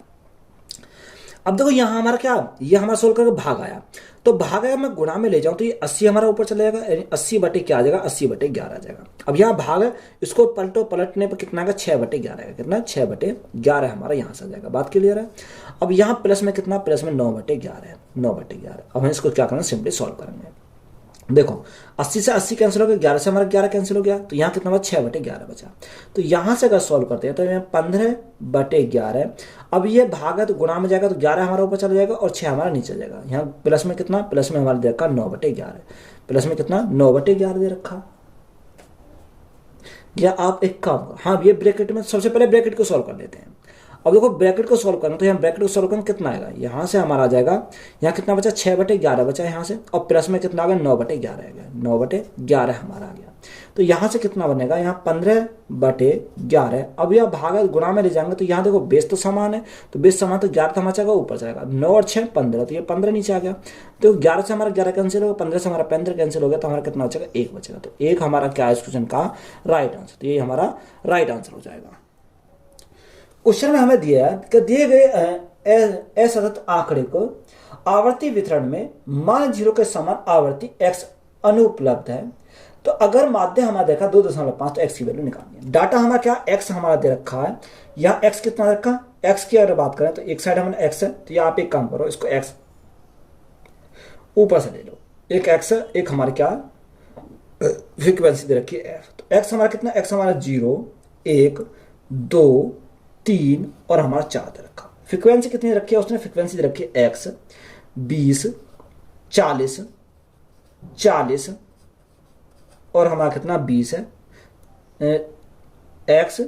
अब देखो यहाँ हमारा क्या, ये हमारा सोल्व करके भाग आया, तो भाग आया मैं गुणा में ले जाऊं तो ये 80 हमारा ऊपर चला जाएगा, यानी 80 क्या आ जाएगा 80/11 आ जाएगा। अब यहाँ भाग है, इसको पलटो, पलटने पर कितना आएगा 6/11 आएगा, कितना 6/11 हमारा यहाँ से आ जाएगा, बात क्लियर है। अब यहाँ प्लस में कितना, प्लस में 9/11 है, 9/11। अब हम इसको क्या करना सिंपली सॉल्व करेंगे, देखो 80 से 80 कैंसिल हो गया, 11 से हमारा 11 कैंसिल हो गया, तो यहाँ कितना बचा, 6/11 बचा। तो यहाँ से अगर सॉल्व करते हैं तो यहाँ 15/11, अब ये भाग है तो गुणा में जाएगा, तो 11 हमारा ऊपर चला जाएगा और 6 हमारा नीचे जाएगा। यहाँ प्लस में कितना, प्लस में हमारा दे रखा 9/11, प्लस में कितना 9/11 दे रखा। या आप एक काम करो, हाँ ये ब्रैकेट में सबसे पहले ब्रैकेट को सॉल्व कर लेते हैं। अब देखो ब्रैकेट को सॉल्व करना, तो यहाँ ब्रैकेट को सॉल्व करना कितना आएगा, यहाँ से हमारा आ जाएगा, यहाँ कितना बचा 6/11 बचा यहाँ से, और प्लस में कितना आ गया 9/11 आ गया, 9/11 हमारा आ गया। तो यहाँ से कितना बनेगा, यहाँ 15/11। अब यह भाग गुणा में ले जाएंगे, तो यहाँ देखो बेस तो समान है, तो बेस समान तो 11 हमारा जाएगा ऊपर जाएगा, 9 और 6 15, तो ये 15 नीचे आ गया। तो 11 से हमारा 11 कैंसिल होगा, 15 से हमारा 15 कैंसिल हो गया, तो हमारा कितना बचेगा, 1 बचेगा। तो 1 हमारा क्या है इस क्वेश्चन का राइट आंसर, तो ये हमारा राइट आंसर हो जाएगा। क्वेश्चन में हमें दिया है कि दिए गए असतत आंकड़े को आवर्ती वितरण में मान 0 के समान आवर्ती x अनुपलब्ध है, तो अगर माध्य हमारा देखा 2.5, तो x की वैल्यू निकालनी है। डाटा हमारा क्या, x हमारा दे रखा है, यहाँ x कितना रखा, x की अगर बात करें तो एक साइड हमारे x है, तो यहाँ आप एक काम करो, इसको x ऊपर से ले लो, एक x है, एक हमारे क्या फ्रीक्वेंसी दे रखी है f। तो x हमारा कितना, x हमारा 0 1 2 3 और हमारा 4 दे रखा। फ्रीक्वेंसी कितनी रखी है उसने, फ्रीक्वेंसी दे रखी है x 20 40 40 और हमारा कितना 20 है, x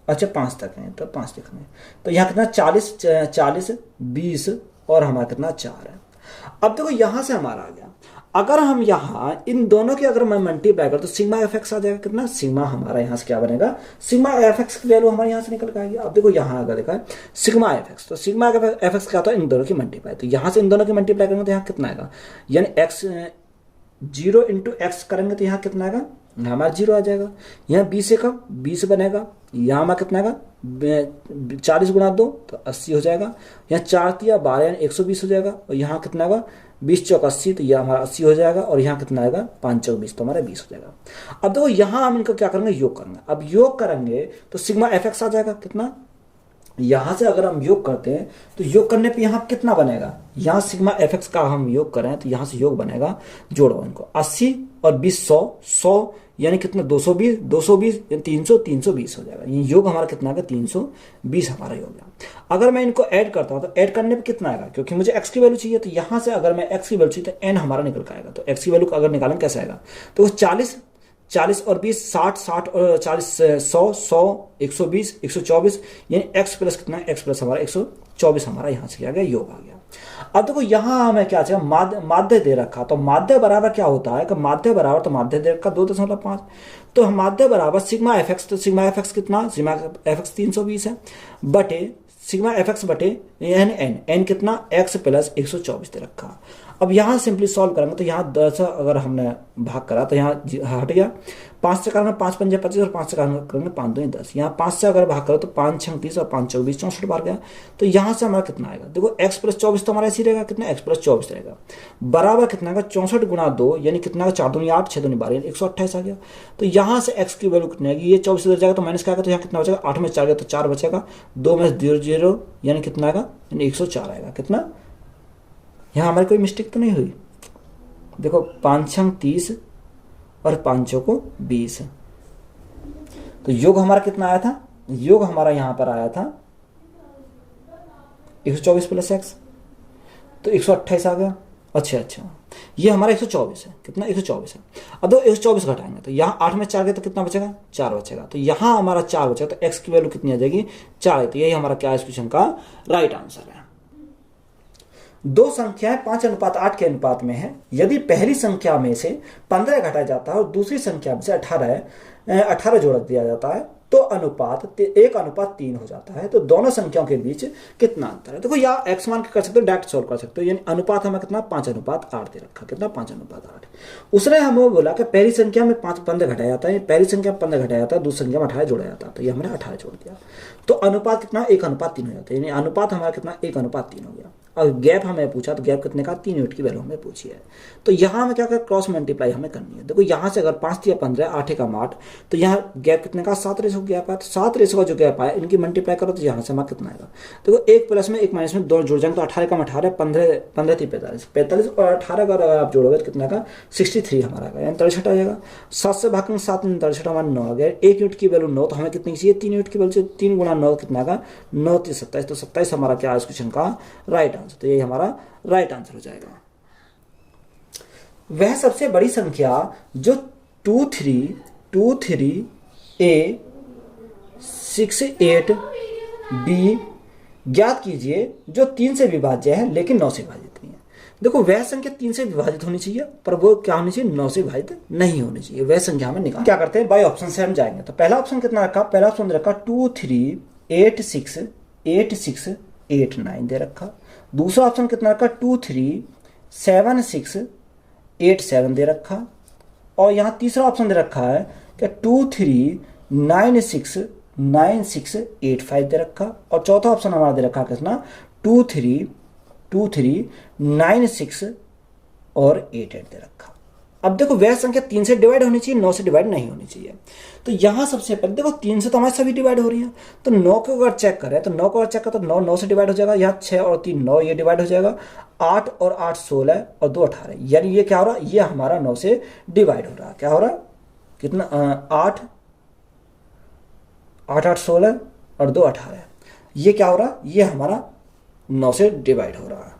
अच्छा 5 तक है, तो 5 लिखना है। तो यहाँ कितना 40 40 20 और हमारा कितना 4 है। अब देखो यहां से हमारा आ गया, अगर हम यहाँ इन दोनों के अगर मैं मल्टीप्लाई कर तो सिग्मा एफ एक्स आ जाएगा, कितना सिग्मा हमारा यहाँ से क्या बनेगा, सिग्मा एफ एक्स की वैल्यू हमारे यहाँ से निकल के आएगी। अब देखो यहाँ अगर देखा है सिग्मा एफ एक्स, तो सिग्मा एफ एक्स क्या होता है, इन दोनों की मल्टीप्लाई, तो यहाँ से इन दोनों की मल्टीप्लाई करेंगे तो यहाँ कितना आएगा, यानी एक्स 0 इंटू एक्स करेंगे तो यहाँ कितना आएगा, हमारा 0 आ जाएगा। यहाँ 20 से कम 20 बनेगा, यहाँ हमारा कितना आएगा 40 गुणा 2 तो 80 हो जाएगा। यहाँ 4 तिया 12 यानी 120 हो जाएगा, और यहाँ कितना आएगा 20 चौक 80, तो यह हमारा 80 हो जाएगा। और यहाँ कितना आएगा 5 चौक 20, तो हमारा 20 हो जाएगा। अब देखो यहाँ हम इनको क्या करेंगे, योग करेंगे। अब योग करेंगे तो सिग्मा एफ एक्स आ जाएगा कितना, यहां से अगर हम योग करते हैं तो योग करने पे यहाँ कितना बनेगा, यहाँ सिग्मा एफ एक्स का हम योग करें तो यहाँ से योग बनेगा, जोड़ो इनको 80 और 20 100 यानी कितना 220 220 300 320 हो जाएगा। ये योग हमारा कितना आएगा 320 हमारा योग गया। अगर मैं इनको ऐड करता हूं तो ऐड करने पे कितना आएगा, क्योंकि मुझे x की वैल्यू चाहिए, तो यहां से अगर मैं x की वैल्यू चाहिए तो n हमारा निकल के आएगा। तो x की वैल्यू अगर निकालें कैसे आएगा, तो 40 और 20 60 और 40 100 120 124 यानी x प्लस कितना, x प्लस हमारा 124 हमारा यहाँ से क्या आ गया, योग आ गया। अब देखो यहाँ हमें क्या चाहिए, माध्य दे रखा, तो माध्य बराबर क्या होता है कि माध्य बराबर, तो माध्य दे रखा 2.5, तो माध्य बराबर सिग्मा एफ एक्स, तो सिग्मा एफ एक्स कितना, सिग्मा एफ एक्स 320 है बटे सिग्मा एफ एक्स बटे एन कितना x प्लस 124 दे रखा। अब यहाँ सिंपली सॉल्व करेंगे तो यहाँ 10 अगर हमने भाग करा तो यहाँ हट गया, 5 से करेंगे 5 पंजे 25 और 5 से करेंगे 5 दूनी 10, यहाँ 5 से अगर भाग करो तो 5 6 30 और 5 24 64 बार गया। तो यहाँ से हमारा कितना आएगा, देखो x प्लस 24 तो हमारा ऐसे ही रहेगा, कितना x प्लस 24 रहेगा, बराबर कितना का 64 गुणा 2 यानी कितना का 4 दूनी 8 6 दूनी 12 यानी 128 आ गया। तो यहाँ से x की वैल्यू कितनी आएगी, ये 24 इधर जाएगा तो माइनस का आएगा, तो यहाँ कितना बचेगा 8 में 4 गया तो 4 बचेगा, 2 में 0 यानी कितना आएगा, यानी 104 आएगा। कितना, यहाँ हमारी कोई मिस्टेक तो नहीं हुई, देखो 5 6 30 और 5 को 20, तो योग हमारा कितना आया था, योग हमारा यहां पर आया था 124 प्लस x, तो 128 आ गया। अच्छा ये हमारा 124 है, कितना 124 है। अब दो 124 घटाएंगे तो यहाँ 8 में 4 गए तो कितना बचेगा, 4 बचेगा, तो यहाँ हमारा 4 बचेगा, तो x की वैल्यू कितनी आ जाएगी 4 है। तो यही हमारा क्या इस क्वेश्चन का राइट आंसर है। दो संख्याएं 5:8 के अनुपात में है, यदि पहली संख्या में से 15 घटाया जाता है और दूसरी संख्या में से 18 जोड़ दिया जाता है तो अनुपात 1:3 हो जाता है, तो दोनों संख्याओं के बीच कितना अंतर है। देखो या x मान के कर सकते हो, डायरेक्ट सॉल्व कर सकते हो, यानी अनुपात हमें कितना 5:8 दे रखा, कितना 5:8। उसने हमें बोला कि पहली संख्या में 15 घटाया जाता है, पहली संख्या में 15 घटाया जाता है, दूसरी संख्या में 18 जोड़ा जाता है, तो ये हमने 18 जोड़ दिया, तो अनुपात कितना 1:3 हो जाता है, यानी अनुपात हमारा कितना 1:3 हो गया। और गैप हमें पूछा तो गैप कितने का, 3 यूनिट की वैल्यू हमें पूछी है, तो यहाँ हमें क्या क्रॉस मल्टीप्लाई हमें करनी है। देखो यहाँ से अगर 5 या 15 8 का 8, तो यहाँ गैप कितने का 7 रेस रेशो गैप है, तो 7 रेशो का जो गैप है इनकी मल्टीप्लाई करो तो यहाँ से हमारा कितना आएगा। देखो एक प्लस में एक माइनस में दोनों जुड़ जाएंगे तो 18 कम 18 15 15 थी 45 45 और 18 का अगर आप जोड़ोगे तो कितना का 63 हमारा आएगा, यानी 63 आ जाएगा। 7 से भागेंगे 7 में 63 हमारा 9 आ गया। 1 यूनिट की वैल्यू 9, तो हमें कितनी चाहिए 3 यूनिट की वैल्यू, 3 गुणा 9 कितना का 9 3 27, तो 27 हमारा क्या है इस क्वेश्चन का राइट आंसर, तो यही हमारा राइट आंसर हो जाएगा। वह सबसे बड़ी संख्या जो 23 A 68 B ज्ञात कीजिए जो 3 से विभाज्य है लेकिन 9 से विभाजित नहीं है। देखो वह संख्या 3 से विभाजित होनी चाहिए पर वो क्या होनी चाहिए 9 से विभाजित नहीं होनी चाहिए, वह संख्या हमें निकाल। क्या करते हैं बाय ऑप्शन से हम जाएंगे। तो पहला ऑप्शन कितना रखा, पहला ऑप्शन रखा 2 3 8 6 8 6 8 9 दे रखा। दूसरा ऑप्शन कितना रखा 2 3 7 6 8 7 दे रखा। और यहाँ तीसरा ऑप्शन दे रखा है कि 2 3 9 6 9 6 8 5 दे रखा। और चौथा ऑप्शन हमारा दे रखा कितना 2 3 9 6 और 8 8 दे रखा। अब देखो वह संख्या 3 से डिवाइड होनी चाहिए, 9 से डिवाइड नहीं होनी चाहिए। तो यहाँ सबसे पहले देखो 3 से तो हमारे सभी डिवाइड हो रही है, तो 9 को अगर चेक करें तो 9 को अगर चेक करें तो 9 9 से डिवाइड हो जाएगा। यहाँ 6 और 3 9 ये डिवाइड हो जाएगा। 8 और 8 16 और 2 18, यानी ये क्या हो रहा है, ये हमारा 9 से डिवाइड हो रहा है। क्या हो रहा है कितना 8 8 16 और 2 18, ये क्या हो रहा है, ये हमारा 9 से डिवाइड हो रहा है।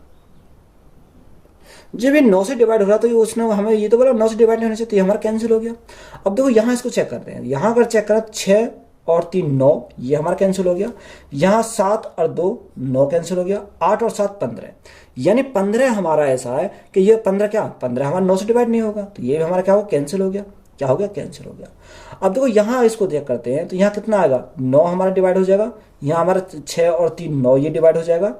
जब ये 9 से डिवाइड हो रहा तो उसने हमें ये तो बोला 9 से डिवाइड नहीं होने से, तो ये हमारा कैंसिल हो गया। अब देखो यहाँ इसको चेक करते हैं, यहाँ अगर चेक करें 6 और 3 9, ये हमारा कैंसिल हो गया। यहाँ 7 और 2 9 कैंसिल हो गया। 8 और 7 15, यानी 15 हमारा ऐसा है कि ये 15 क्या 15 हमारा 9 से डिवाइड नहीं होगा, तो ये भी हमारा क्या होगा कैंसिल हो गया। क्या हो गया कैंसिल हो गया। अब देखो यहाँ इसको चेक करते हैं तो यहाँ कितना आएगा 9 हमारा डिवाइड हो जाएगा। यहाँ हमारा 6 और 3 9 ये डिवाइड हो जाएगा।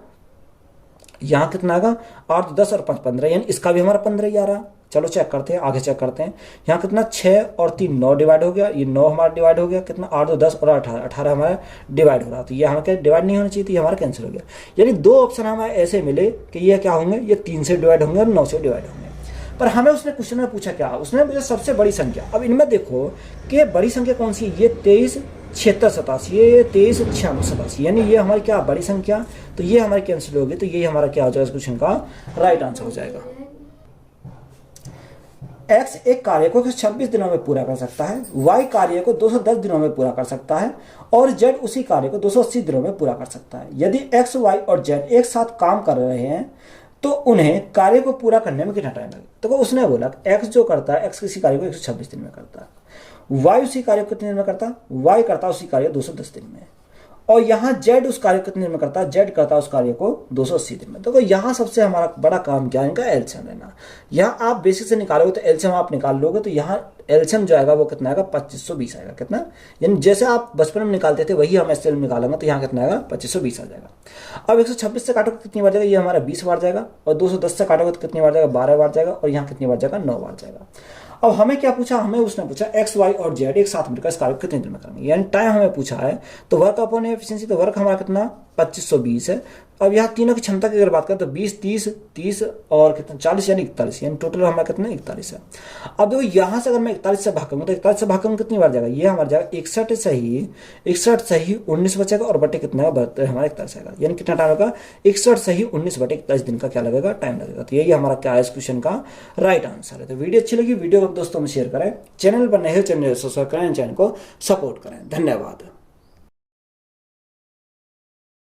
यहाँ कितना आएगा 8 10 और 5 15, यानी इसका भी हमारा 15 ही आ रहा। चलो चेक करते हैं, आगे चेक करते हैं। यहाँ कितना 6 और 3 9 डिवाइड हो गया, ये 9 हमारा डिवाइड हो गया। कितना 8 2 10 और 18 18 हमारा डिवाइड हो रहा, तो ये हमारा क्या डिवाइड नहीं होना चाहिए, तो ये हमारा कैंसिल हो गया। यानी 2 ऑप्शन हमारे ऐसे मिले कि ये क्या होंगे, ये 3 से डिवाइड होंगे और 9 से डिवाइड होंगे। पर हमें उसने क्वेश्चन में पूछा क्या, उसने मुझे सबसे बड़ी संख्या। अब इनमें देखो कि बड़ी संख्या कौन सी है, ये 23 76 87, ये 23 96 87, यानी ये हमारी क्या बड़ी संख्या, तो ये हमारी कैंसिल होगी। तो ये हमारा क्या हो जाएगा इस क्वेश्चन का राइट आंसर हो जाएगा। x एक कार्य को 26 दिनों में पूरा कर सकता है, y कार्य को 210 दिनों में पूरा कर सकता है और z उसी कार्य को 280 दिनों में पूरा कर सकता है। यदि x, y और z एक साथ काम कर रहे हैं तो उन्हें कार्य को पूरा करने में कितना टाइम लगेगा। तो उसने बोला x जो करता है, x किसी कार्य को 126 दिन में करता है, y उसी कार्य को कितने दिन में करता है, y करता है उसी कार्य 210 दिन में, और यहाँ z उस कार्य को कितने दिन में करता है, z करता है उस कार्य को 280 दिन में। तो यहाँ सबसे हमारा बड़ा काम क्या है, इनका एलसीएम लेना। यहाँ आप बेसिक से निकालोगे तो एलसीएम आप निकाल लोगे, तो यहाँ एलसीएम जो आएगा वो कितना आएगा 2520 आएगा। कितना, यानी जैसे आप बचपन में निकालते थे वही हम एलसीएम निकालेंगे, तो यहाँ कितना आएगा 2520 आ जाएगा। अब 126 से काटोगे कितनी बार जाएगा, ये हमारा 20 बार जाएगा। और 210 से काटोगे तो कितनी बार जाएगा 12 बार जाएगा। और यहाँ कितनी बार जाएगा 9 बार जाएगा। अब हमें क्या पूछा, हमें उसने पूछा x, y और z एक साथ मिलकर इस कार्य को कितने दिन में करेंगे, यानी टाइम हमें पूछा है। तो वर्क अपॉन एफिशिएंसी, तो वर्क हमारा कितना 2520 है। अब यहाँ तीनों की क्षमता की अगर बात करें तो 20 30 30 और कितना 40 यानी 41, यानी टोटल हमारा कितना 41 है। अब देखो यहाँ से अगर मैं 41 से भाग करूँगा तो 41 से भाग करूँगा कितनी बार जाएगा, ये हमारा जाएगा 61 सही 19 बचेगा और बटे कितना हमारा 41 आएगा, यानी कितना टाइम लगेगा 61 सही 19 बटे 41 दिन का क्या लगेगा टाइम लगेगा। तो यही हमारा क्या है इस क्वेश्चन का राइट आंसर है। तो वीडियो अच्छी लगी वीडियो को दोस्तों में शेयर करें, चैनल पर नए हो चैनल सब्सक्राइब करें, चैनल को सपोर्ट करें। धन्यवाद।